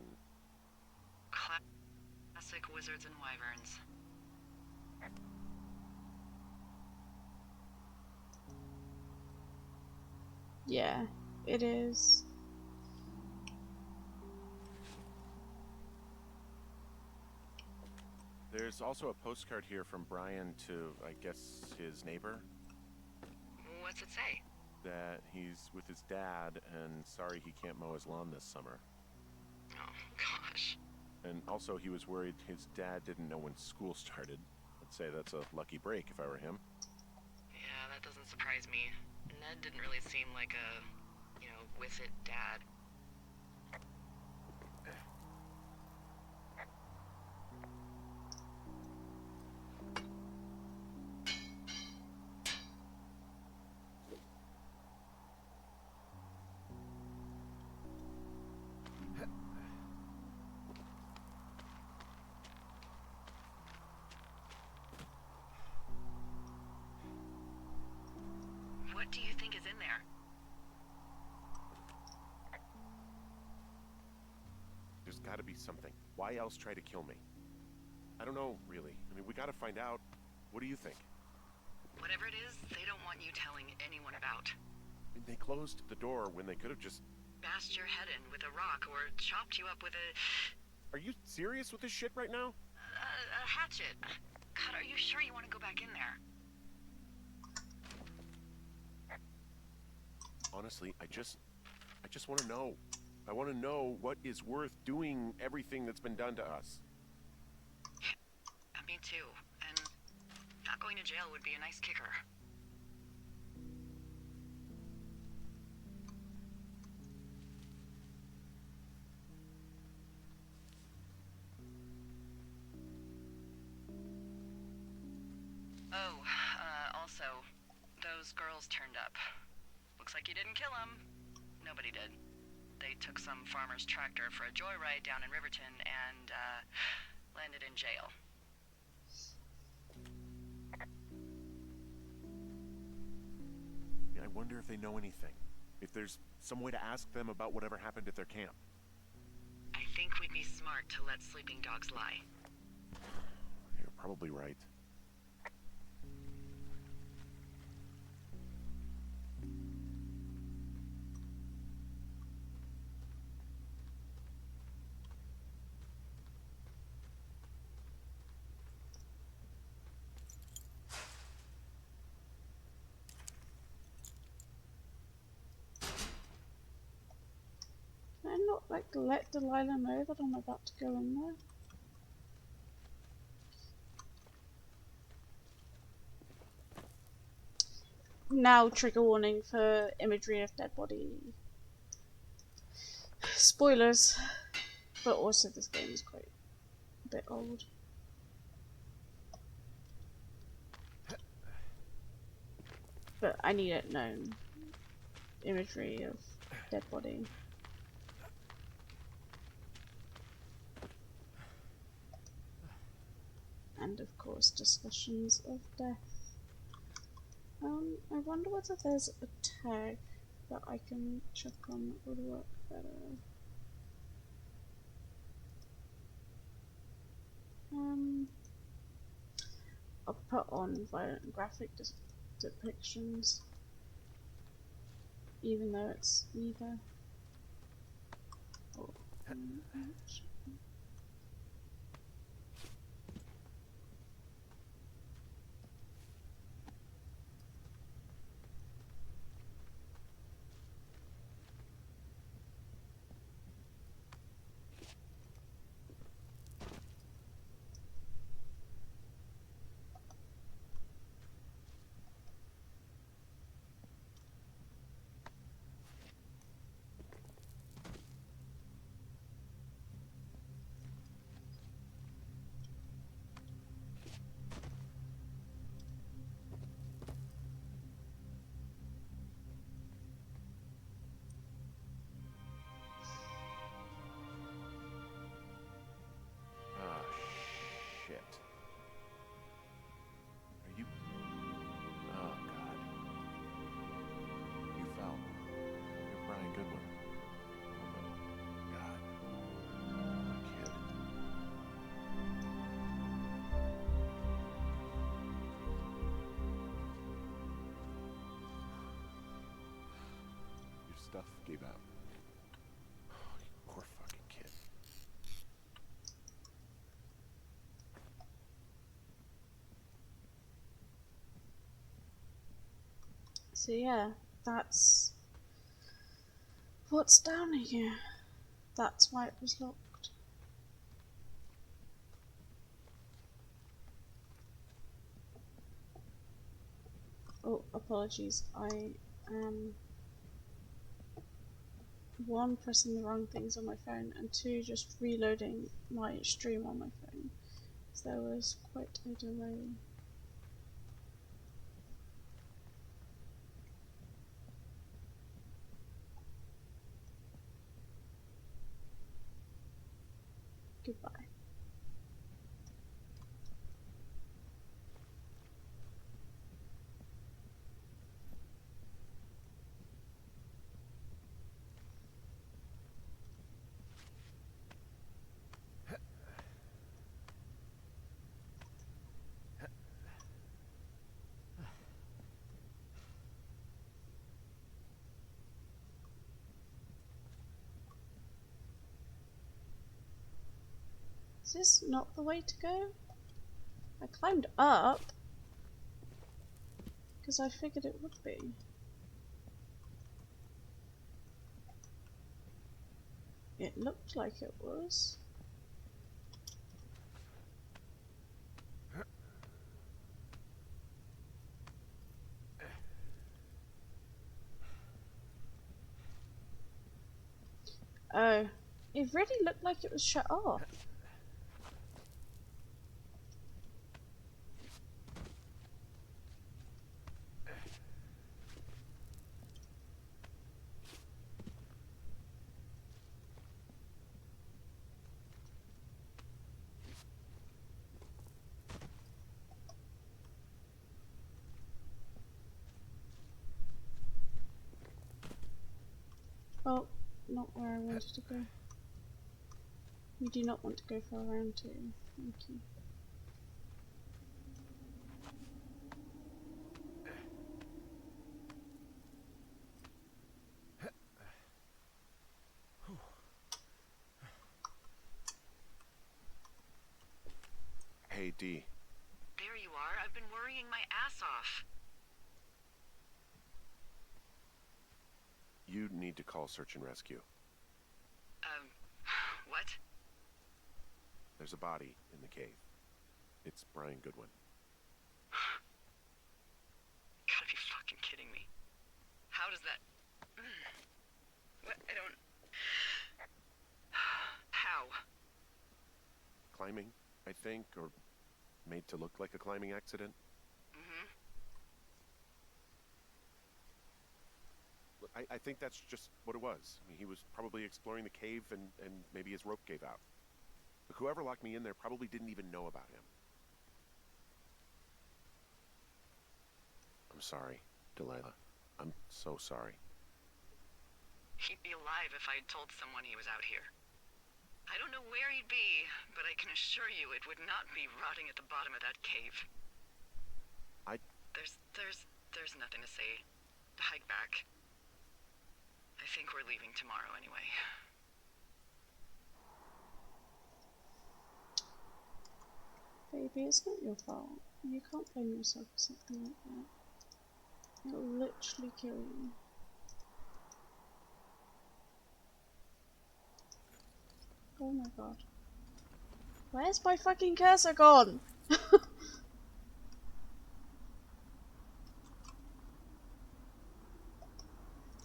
Classic wizards and wyverns. Yeah, it is. There's also a postcard here from Brian to, I guess, his neighbor. What's it say? That he's with his dad and sorry he can't mow his lawn this summer. Oh, gosh. And also he was worried his dad didn't know when school started. I'd say that's a lucky break if I were him. Yeah, that doesn't surprise me. Ned didn't really seem like a, with it dad. What do you think is in there? There's gotta be something. Why else try to kill me? I don't know, really. I mean, we gotta find out. What do you think? Whatever it is, they don't want you telling anyone about. I mean, they closed the door when they could have just... Bashed your head in with a rock or chopped you up with a... Are you serious with this shit right now? a hatchet. God, are you sure you want to go back in there? Honestly, I just want to know. I want to know what is worth doing everything that's been done to us. Me too. And not going to jail would be a nice kicker. Oh, also, those girls turned up. Looks like you didn't kill them. Nobody did. They took some farmer's tractor for a joyride down in Riverton and, landed in jail. I wonder if they know anything. If there's some way to ask them about whatever happened at their camp. I think we'd be smart to let sleeping dogs lie. You're probably right. Can I not, let Delilah know that I'm about to go in there? Now, trigger warning for imagery of dead body. Spoilers. But also this game is quite a bit old. But I need it known. Imagery of dead body. And of course discussions of death. I wonder whether there's a tag that I can check on that would work better. I'll put on violent graphic depictions, even though it's neither. Oh, Ah, shit. Are you... Oh, God. You fell. You're Brian Goodwin. Oh, God. Poor kid. Your stuff gave out. Oh, you poor fucking kid. so yeah, that's what's down here. That's why it was locked. Oh, apologies. I am one, pressing the wrong things on my phone, and two, just reloading my stream on my phone. So there was quite a delay. Goodbye. Is this not the way to go? I climbed up because I figured it would be. It looked like it was. Oh, it really looked like it was shut off. Well, not where I wanted to go. We do not want to go for round two. Thank you. Hey, D. There you are. I've been worrying my ass off. You need to call search and rescue. What? There's a body in the cave. It's Brian Goodwin. Gotta be fucking kidding me. How does that... What? I don't... How? Climbing, I think, or made to look like a climbing accident. Mm-hmm. I think that's just what it was. I mean, he was probably exploring the cave and maybe his rope gave out. But whoever locked me in there probably didn't even know about him. I'm sorry, Delilah. I'm so sorry. He'd be alive if I'd told someone he was out here. I don't know where he'd be, but I can assure you it would not be rotting at the bottom of that cave. There's nothing to say. Hike back. I think we're leaving tomorrow anyway. Baby, it's not your fault. You can't blame yourself for something like that. It'll literally kill you. Oh my god. Where's my fucking cursor gone?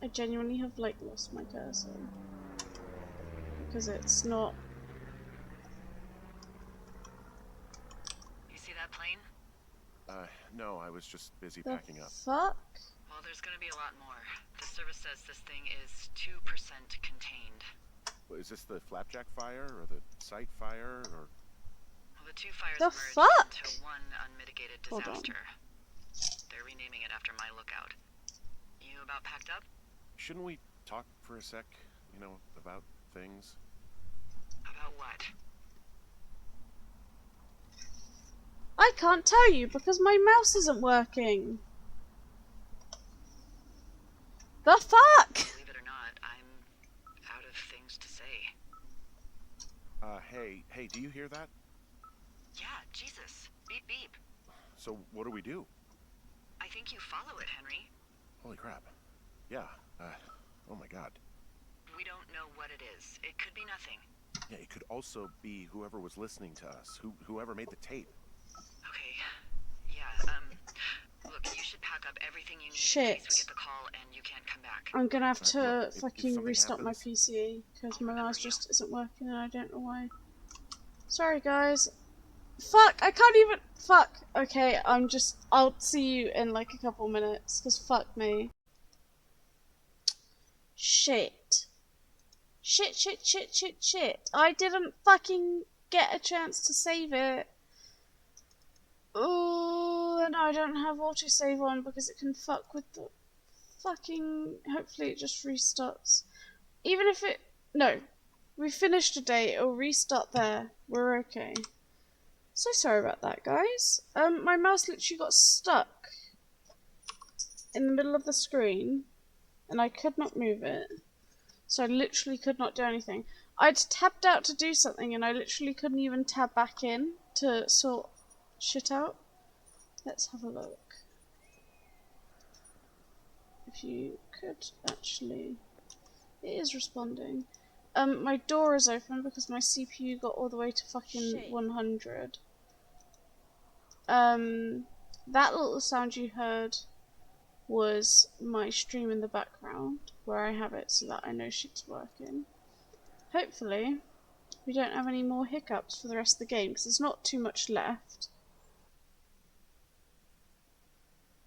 I genuinely have like lost my cursor. Because it's not... You see that plane? No, I was just busy The packing up. fuck? Well, there's gonna be a lot more. The service says this thing is 2% contained. Is this the Flapjack fire, or the site fire, or... Well, the two fires The merged fuck? into one unmitigated Hold on. disaster. They're renaming it after my lookout. You about packed up? Shouldn't we talk for a sec, you know, about things? About what? I can't tell you because my mouse isn't working. The fuck? Believe it or not, I'm out of things to say. Hey, do you hear that? Yeah, Jesus. Beep beep. So, what do we do? I think you follow it, Henry. Holy crap. Yeah, oh my god. We don't know what it is. It could be nothing. Yeah, it could also be whoever was listening to us, whoever made the tape. Okay. Yeah, look, you should pack up everything you need in case we Shit. get the call and you can't come back. I'm gonna have to Look, if fucking something restart my happens- PC because my I'll mouse remember you. just isn't working and I don't know why. Sorry guys. Fuck, I can't even. Fuck. Okay, I'll see you in like a couple minutes because fuck me. Shit. Shit. I didn't fucking get a chance to save it. Oh, and I don't have autosave on because it can fuck with the fucking... Hopefully it just restarts. Even if it... No. We finished today, it'll restart there. We're okay. So sorry about that, guys. My mouse literally got stuck in the middle of the screen and I could not move it. So I literally could not do anything. I'd tapped out to do something and I literally couldn't even tab back in to sort shit out. Let's have a look. If you could actually... It is responding. My door is open because my CPU got all the way to fucking 100. That little sound you heard was my stream in the background, where I have it so that I know shit's working. Hopefully, we don't have any more hiccups for the rest of the game, because there's not too much left.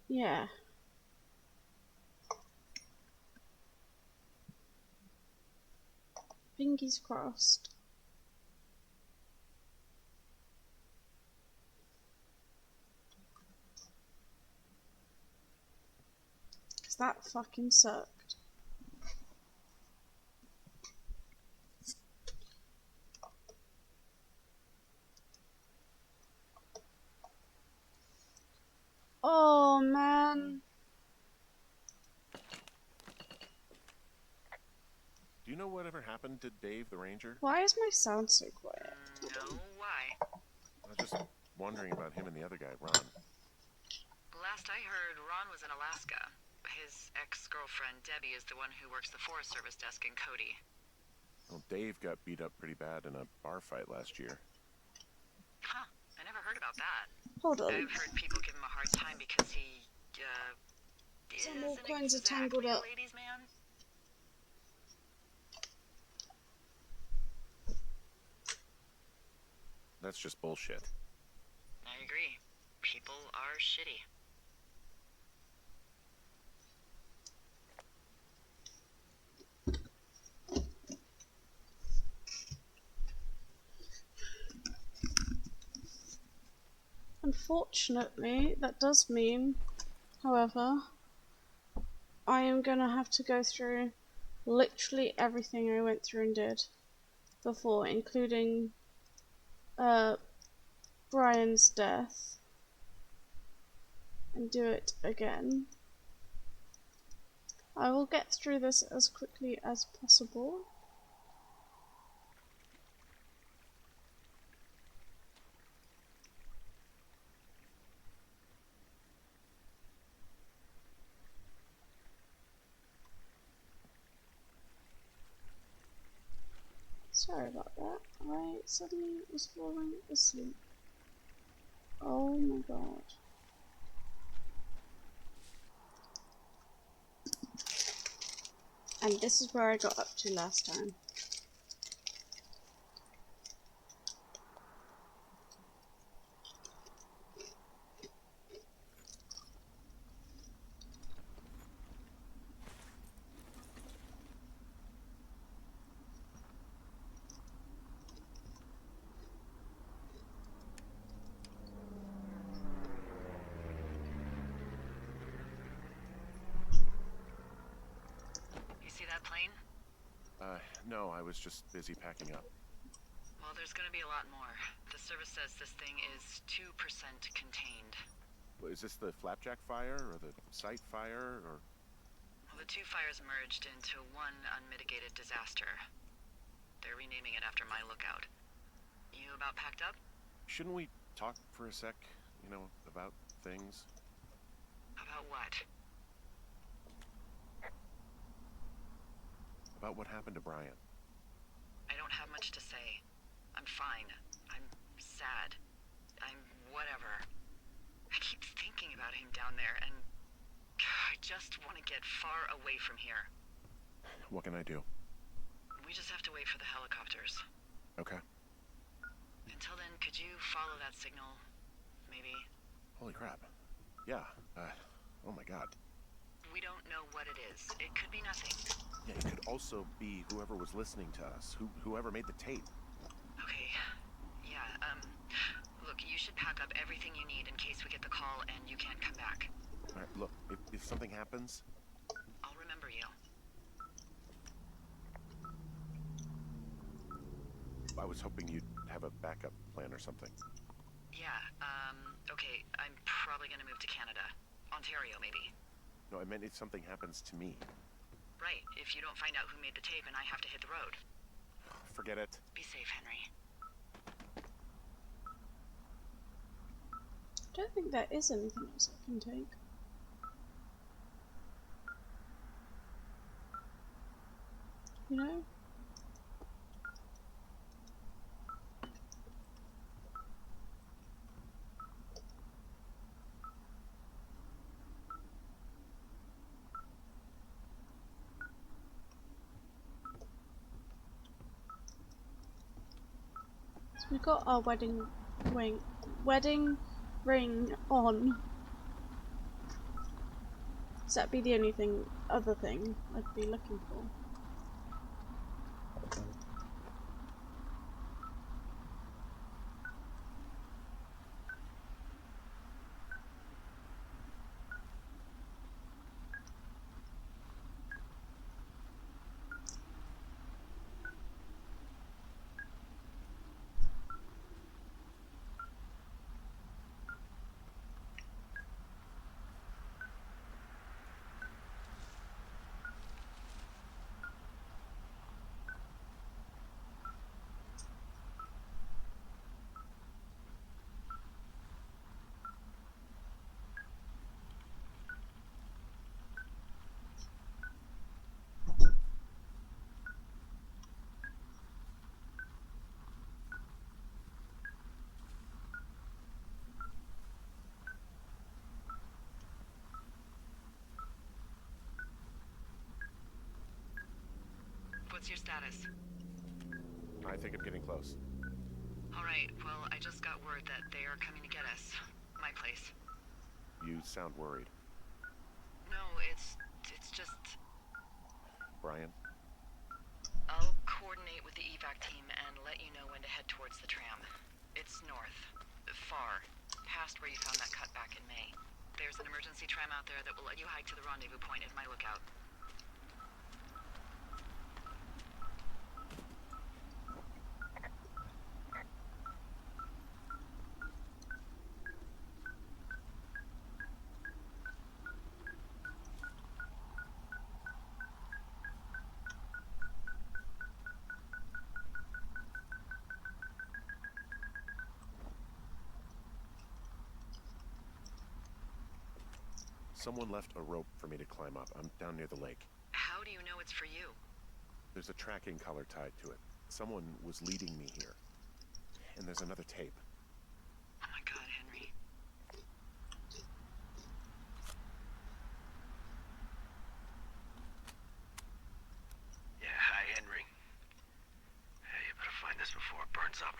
Yeah. Fingers crossed. Because that fucking sucked. Oh man. Do you know whatever happened to Dave the Ranger? Why is my sound so quiet? No, why? I was just wondering about him and the other guy, Ron. Last I heard, Ron was in Alaska. His ex-girlfriend, Debbie, is the one who works the Forest Service desk in Cody. Well, Dave got beat up pretty bad in a bar fight last year. Huh, I never heard about that. Hold on. I've heard people give him a hard time because he, Some all isn't kinds of exactly tangled a up. ladies' man. That's just bullshit. I agree. People are shitty. Unfortunately, that does mean However, I am gonna have to go through literally everything I went through and did before, including Brian's death, and do it again. I will get through this as quickly as possible. Sorry about that. I suddenly was falling asleep. Oh my god. And this is where I got up to last time. You see that plane? No, I was just busy packing up. Well, there's gonna be a lot more. The service says this thing is 2% contained. Is this the flapjack fire, or the site fire, or...? Well, the two fires merged into one unmitigated disaster. They're renaming it after my lookout. You about packed up? Shouldn't we talk for a sec, you know, about things? About what? About what happened to Brian. I don't have much to say. I'm fine. I'm sad. I'm whatever. I keep thinking about him down there, and I just want to get far away from here. What can I do? We just have to wait for the helicopters. Okay. Until then, could you follow that signal? Maybe? Holy crap. Yeah, oh my god. We don't know what it is. It could be nothing. Yeah, it could also be whoever was listening to us, whoever made the tape. Okay. Yeah, look, you should pack up everything you need in case we get the call and you can't come back. All right, look, if something happens... I'll remember you. I was hoping you'd have a backup plan or something. Yeah, okay, I'm probably gonna move to Canada. Ontario, maybe. No, I meant if something happens to me. Right, if you don't find out who made the tape and I have to hit the road. Forget it. Be safe, Henry. I don't think there is anything else I can take. You know? So we got our wedding ring on. So that'd be the only other thing I'd be looking for. What's your status? I think I'm getting close. Alright, well, I just got word that they are coming to get us. My place. You sound worried. No, it's just... Brian? I'll coordinate with the evac team and let you know when to head towards the tram. It's north. Far. Past where you found that cut back in May. There's an emergency tram out there that will let you hike to the rendezvous point in my lookout. Someone left a rope for me to climb up. I'm down near the lake. How do you know it's for you? There's a tracking collar tied to it. Someone was leading me here. And there's another tape. Oh my god, Henry. Yeah, hi, Henry. Hey, you better find this before it burns up.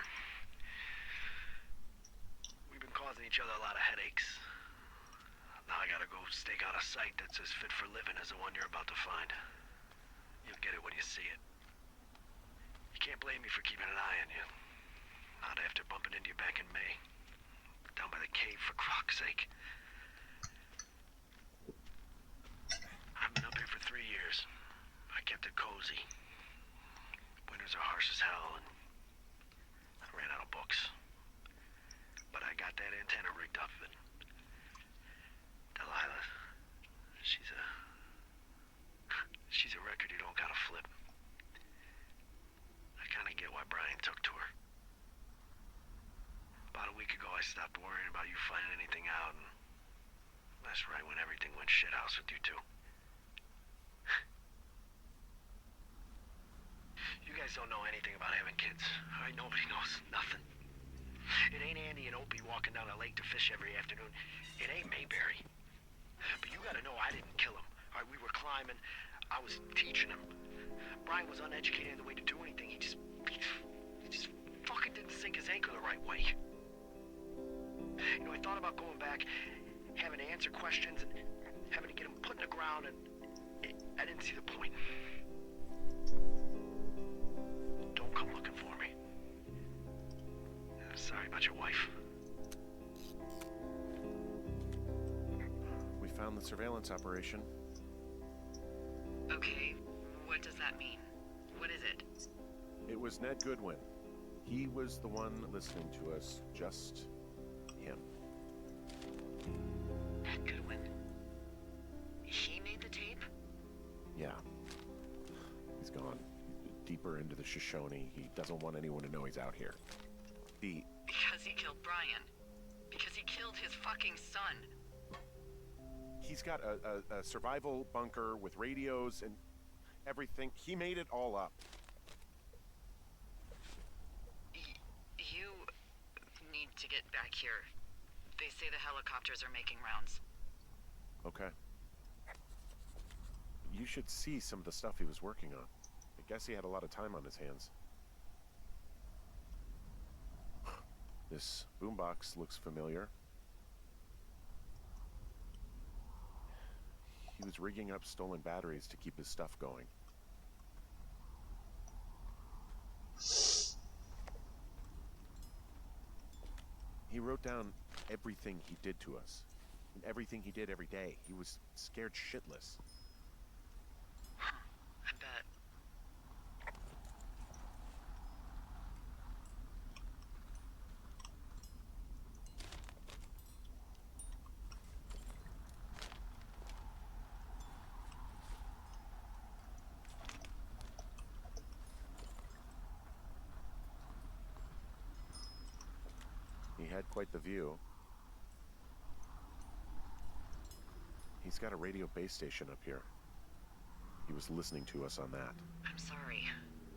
We've been causing each other a lot of headaches. Now I gotta go stake out a site that's as fit for living as the one you're about to find. You'll get it when you see it. You can't blame me for keeping an eye on you. Not after bumping into you back in May. Down by the cave, for croc's sake. I've been up here for 3 years. I kept it cozy. Winters are harsh as hell, and I ran out of books. But I got that antenna rigged up, and Delilah, she's a record you don't gotta flip. I kinda get why Brian took to her. About a week ago, I stopped worrying about you finding anything out, and that's right when everything went shithouse with you two. You guys don't know anything about having kids. All right, nobody knows nothing. It ain't Andy and Opie walking down the lake to fish every afternoon. It ain't Mayberry. But you gotta know I didn't kill him. All right, we were climbing. I was teaching him. Brian was uneducated in the way to do anything. He just fucking didn't sink his anchor the right way. You know, I thought about going back, having to answer questions, and having to get him put in the ground, and I didn't see the point. Don't come looking for me. I'm sorry about your wife. We found the surveillance operation. Okay, what does that mean? What is it? It was Ned Goodwin. He was the one listening to us, just him. Ned Goodwin. He made the tape? Yeah. He's gone deeper into the Shoshone. He doesn't want anyone to know he's out here. Because he killed Brian. Because he killed his fucking son. He's got a survival bunker with radios and everything. He made it all up. You need to get back here. They say the helicopters are making rounds. Okay. You should see some of the stuff he was working on. I guess he had a lot of time on his hands. This boombox looks familiar. He was rigging up stolen batteries to keep his stuff going. He wrote down everything he did to us, and everything he did every day. He was scared shitless. I bet. He had quite the view. He's got a radio base station up here. He was listening to us on that. I'm sorry.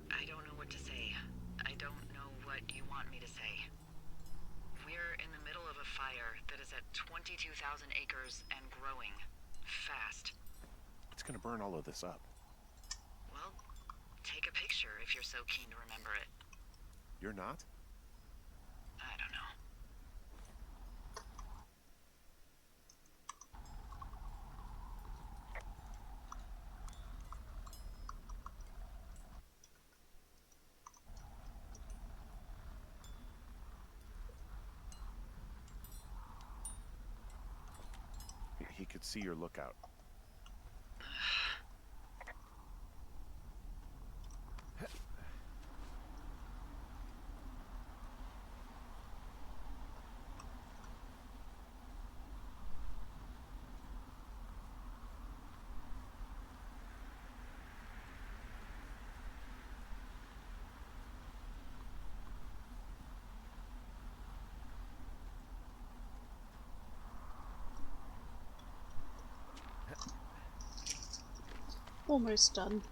I don't know what to say. I don't know what you want me to say. We're in the middle of a fire that is at 22,000 acres and growing. Fast. It's gonna burn all of this up. Well, take a picture if you're so keen to remember it. You're not? I don't know. could see your lookout. Almost done.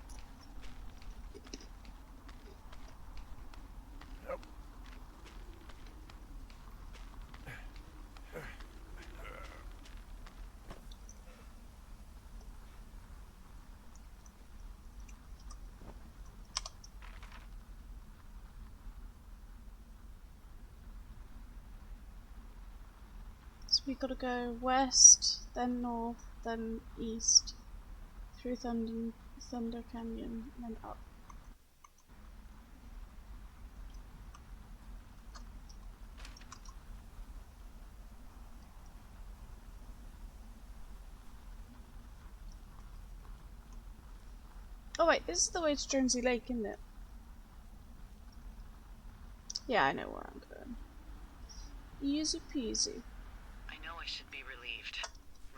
So we gotta go west, then north, then east, through Thunder Canyon, and then up. Oh wait, this is the way to Jonesy Lake, isn't it? Yeah, I know where I'm going. Easy peasy. I know I should be relieved.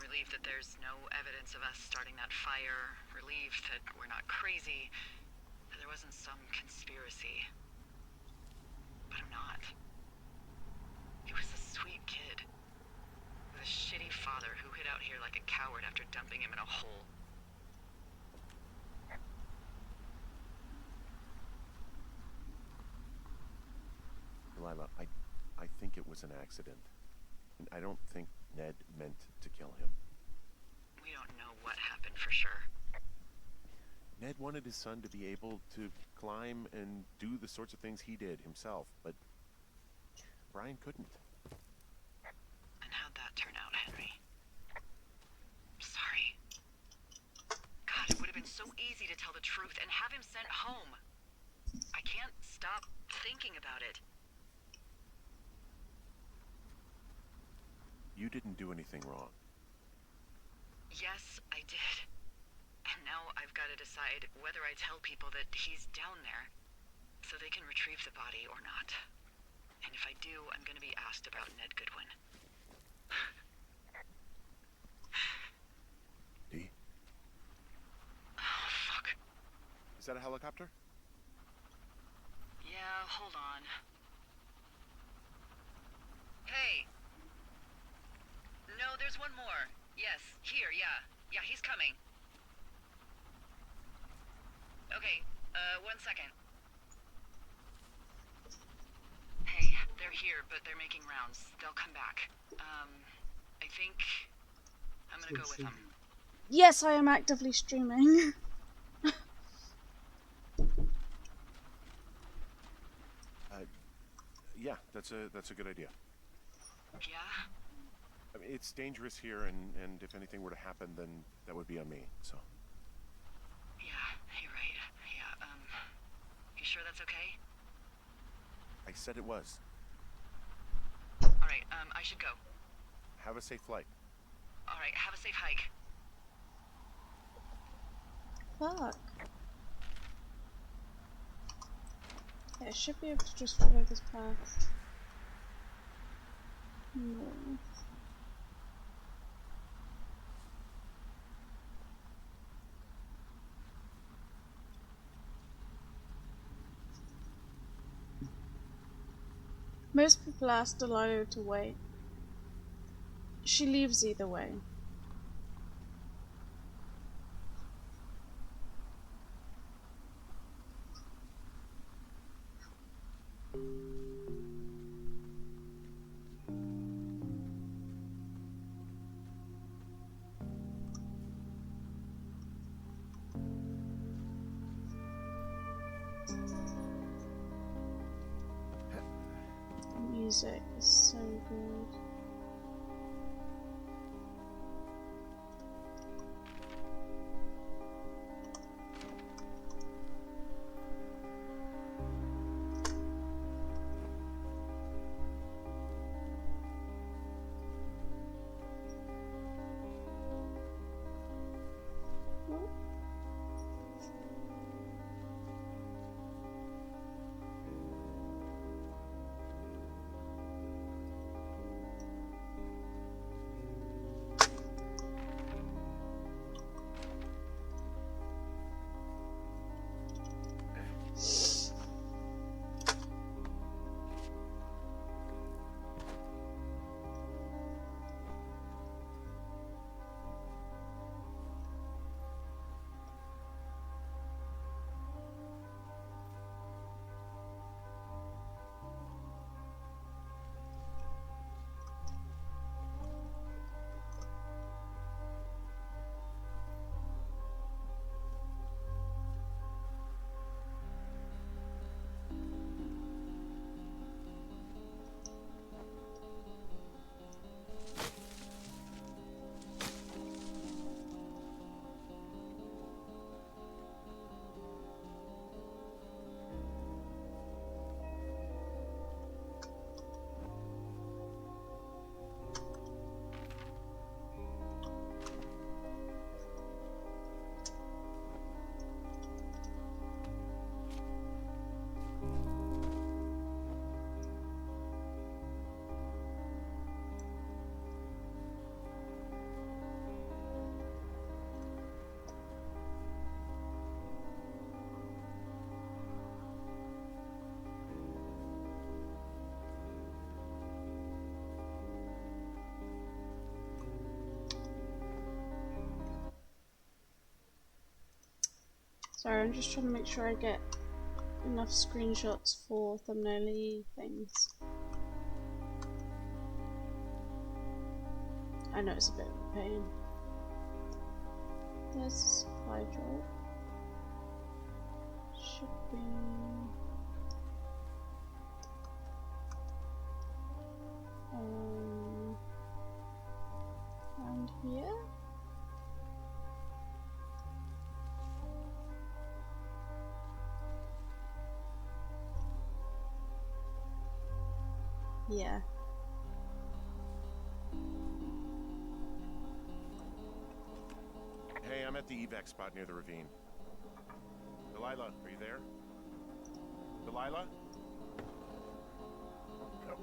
Relieved that there's no evidence of us starting that fire. Relieved that we're not crazy. That there wasn't some conspiracy. But I'm not. He was a sweet kid. With a shitty father who hid out here like a coward after dumping him in a hole. Delilah, I think it was an accident. And I don't think Ned meant to kill him. We don't know what happened for sure. Ned wanted his son to be able to climb and do the sorts of things he did himself, but Brian couldn't. And how'd that turn out, Henry? I'm sorry. God, it would have been so easy to tell the truth and have him sent home. I can't stop thinking about it. You didn't do anything wrong. Yes, I did. And now I've got to decide whether I tell people that he's down there so they can retrieve the body or not. And if I do, I'm going to be asked about Ned Goodwin. Dee? Oh, fuck. Is that a helicopter? Yeah, hold on. Hey! No, there's one more. Yes, here, yeah. Yeah, he's coming. Okay, 1 second. Hey, they're here, but they're making rounds. They'll come back. I think I'm gonna go with them. Yes, I am actively streaming. Yeah, that's a good idea. Yeah? I mean, it's dangerous here, and if anything were to happen, then that would be on me, so. Yeah, you're right. Yeah, you sure that's okay? I said it was. Alright, I should go. Have a safe flight. Alright, have a safe hike. Fuck. Yeah, I should be able to just follow this path. No. Most people ask Delilah to wait. She leaves either way. The music is so good. Sorry, I'm just trying to make sure I get enough screenshots for thumbnail-y things. I know it's a bit of a pain. There's a supply drop. Shipping. Around here. Yeah. Hey, I'm at the evac spot near the ravine. Delilah, are you there? Delilah? No.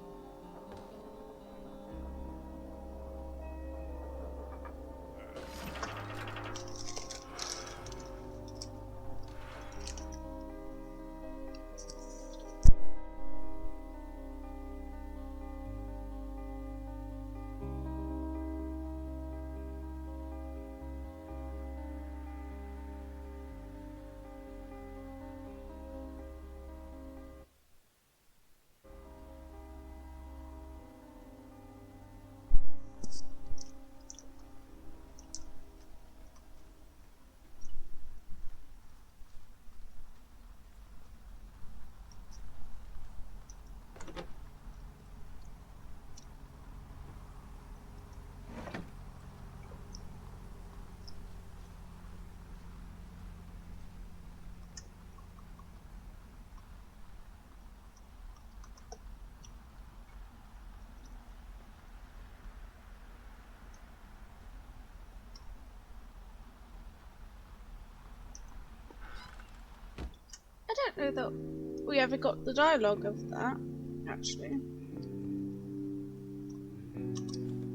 I don't know that we ever got the dialogue of that, actually.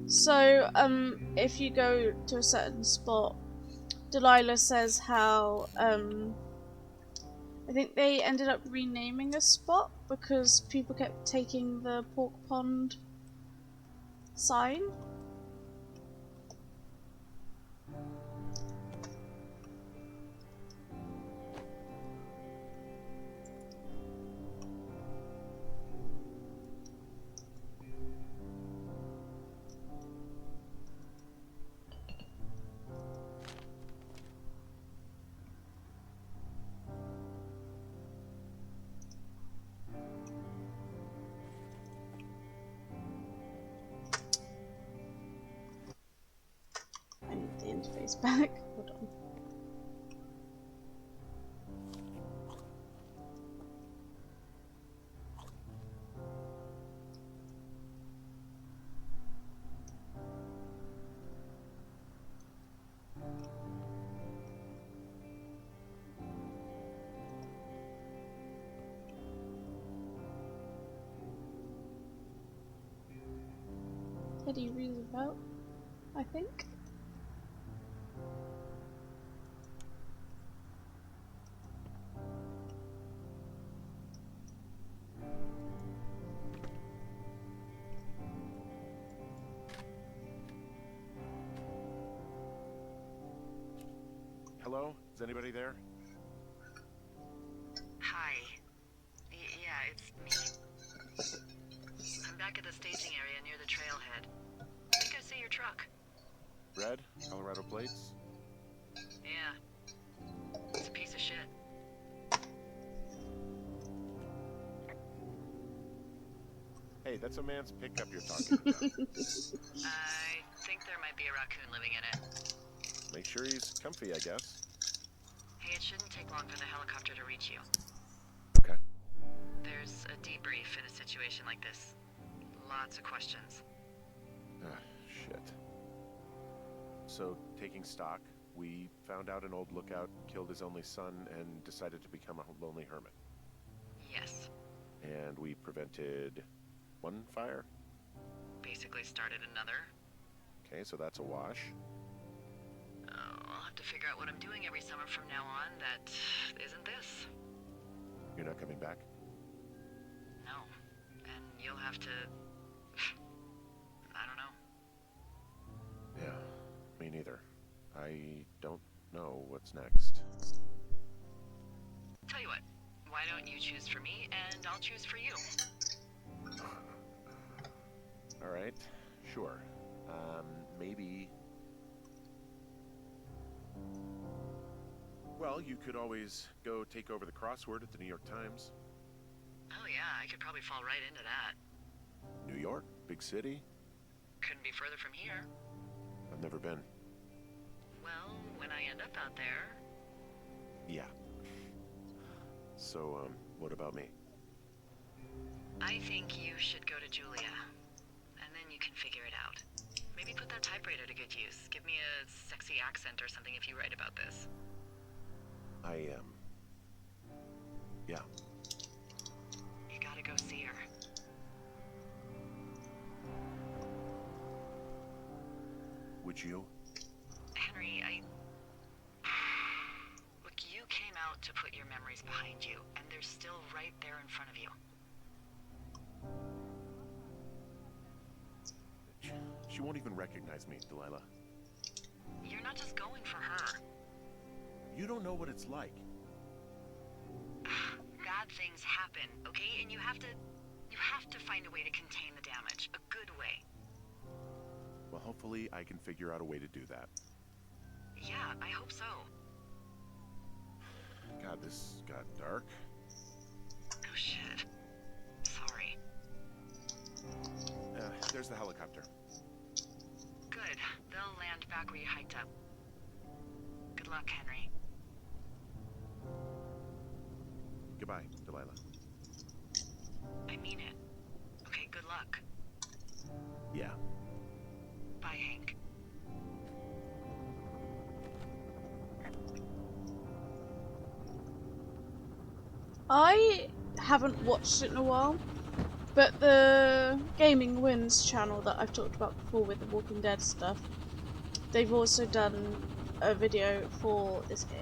So, if you go to a certain spot, Delilah says how, I think they ended up renaming a spot because people kept taking the pork pond sign. I need the interface back. Hold on. Teddy Roosevelt, I think. Hello? Is anybody there? Hi. Yeah, it's me. I'm back at the staging area near the trailhead. I think I see your truck. Red? Colorado plates? Yeah. It's a piece of shit. Hey, that's a man's pickup you're talking about. I think there might be a raccoon living in it. Make sure he's comfy, I guess. Hey, it shouldn't take long for the helicopter to reach you. Okay. There's a debrief in a situation like this. Lots of questions. Ah, shit. So, taking stock, we found out an old lookout killed his only son and decided to become a lonely hermit. Yes. And we prevented one fire? Basically started another. Okay, so that's a wash. Oh, I'll have to figure out what I'm doing every summer from now on that isn't this. You're not coming back? No. And you'll have to... I don't know. Yeah, me neither. I don't know what's next. Tell you what, why don't you choose for me and I'll choose for you? All right, sure. Maybe. Well, you could always go take over the crossword at the New York Times. Oh yeah, I could probably fall right into that. New York, big city. Couldn't be further from here. I've never been. Well, when I end up out there... Yeah. So, what about me? I think you should go to Julia, and then you can figure it out. Maybe put that typewriter to good use. Give me a sexy accent or something if you write about this. Yeah. You gotta go see her. Would you? Henry, Look, you came out to put your memories behind you, and they're still right there in front of you. She won't even recognize me, Delilah. You're not just going for her. You don't know what it's like. Bad things happen, okay? And you have to find a way to contain the damage. A good way. Well, hopefully I can figure out a way to do that. Yeah, I hope so. God, this got dark. Oh shit. Sorry. There's the helicopter. Good. They'll land back where you hiked up. Good luck, Henry. Goodbye, Delilah. I mean it. Okay, good luck. Yeah. Bye, Hank. I haven't watched it in a while, but the Gaming Wins channel that I've talked about before with the Walking Dead stuff, they've also done a video for this game.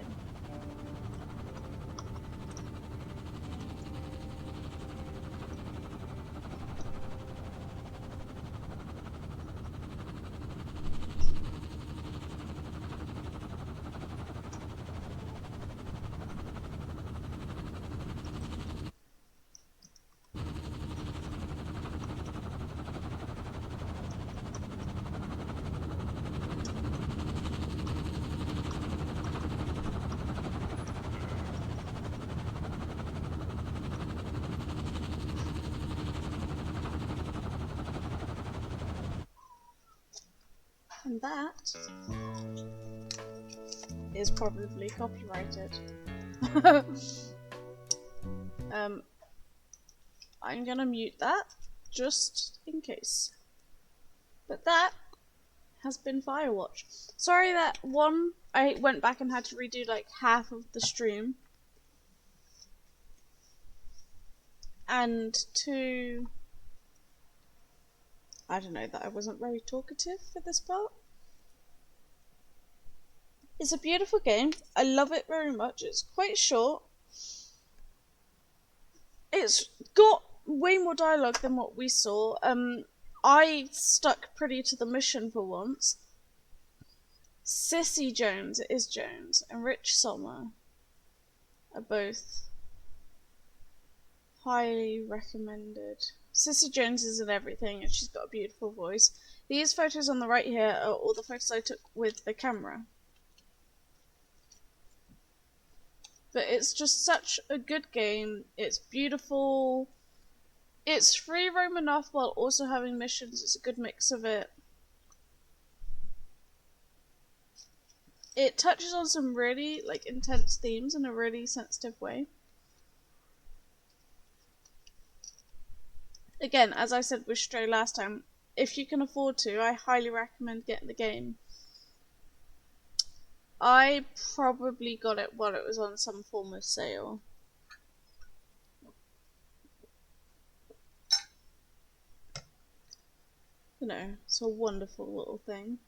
And that is probably copyrighted. I'm gonna mute that just in case. But that has been Firewatch. Sorry that one, I went back and had to redo like half of the stream. And two, I don't know, that I wasn't very talkative for this part. It's a beautiful game. I love it very much. It's quite short. It's got way more dialogue than what we saw. I stuck pretty to the mission for once. Sissy Jones, it is Jones, and Rich Sommer are both highly recommended. Sissy Jones is in everything, and she's got a beautiful voice. These photos on the right here are all the photos I took with the camera. But it's just such a good game. It's beautiful. It's free roam enough while also having missions. It's a good mix of it. It touches on some really like intense themes in a really sensitive way. Again, as I said with Stray last time, if you can afford to, I highly recommend getting the game. I probably got it while it was on some form of sale. You know, it's a wonderful little thing.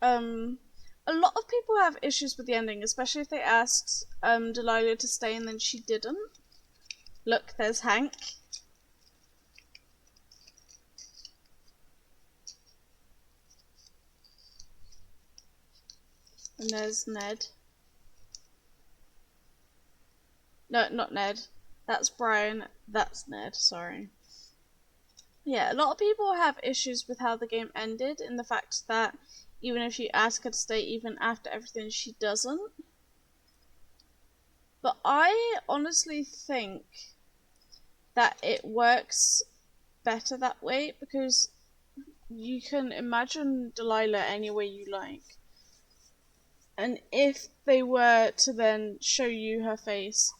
A lot of people have issues with the ending, especially if they asked Delilah to stay and then she didn't. Look, there's Hank. And there's Ned. No, not Ned. That's Brian. That's Ned, sorry. Yeah, a lot of people have issues with how the game ended, in the fact that even if you ask her to stay even after everything, she doesn't. But I honestly think that it works better that way, because you can imagine Delilah any way you like. And if they were to then show you her face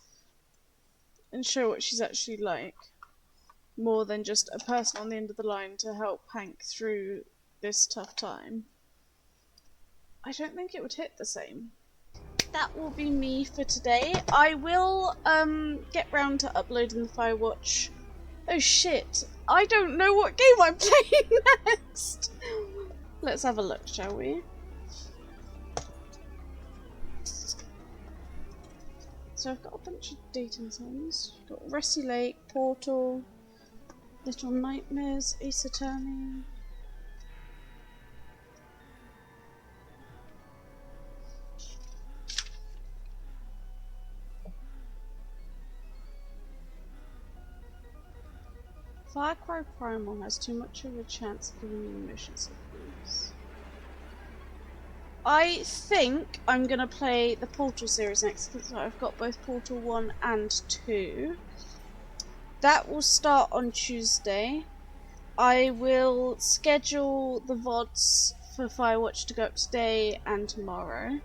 and show what she's actually like, more than just a person on the end of the line to help Hank through this tough time, I don't think it would hit the same. That will be me for today. I will get round to uploading the Firewatch. Oh shit, I don't know what game I'm playing next. Let's have a look, shall we? So I've got a bunch of dating sims. Got Rusty Lake, Portal, Little Nightmares, Ace Attorney. Far Cry Primal has too much of a chance of giving you motion sickness. I think I'm gonna play the Portal series next, because I've got both Portal 1 and 2. That will start on Tuesday. I will schedule the VODs for Firewatch to go up today and tomorrow.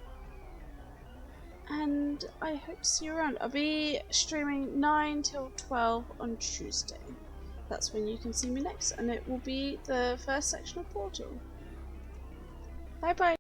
And I hope to see you around. I'll be streaming 9 till 12 on Tuesday. That's when you can see me next, and it will be the first section of Portal. Bye bye!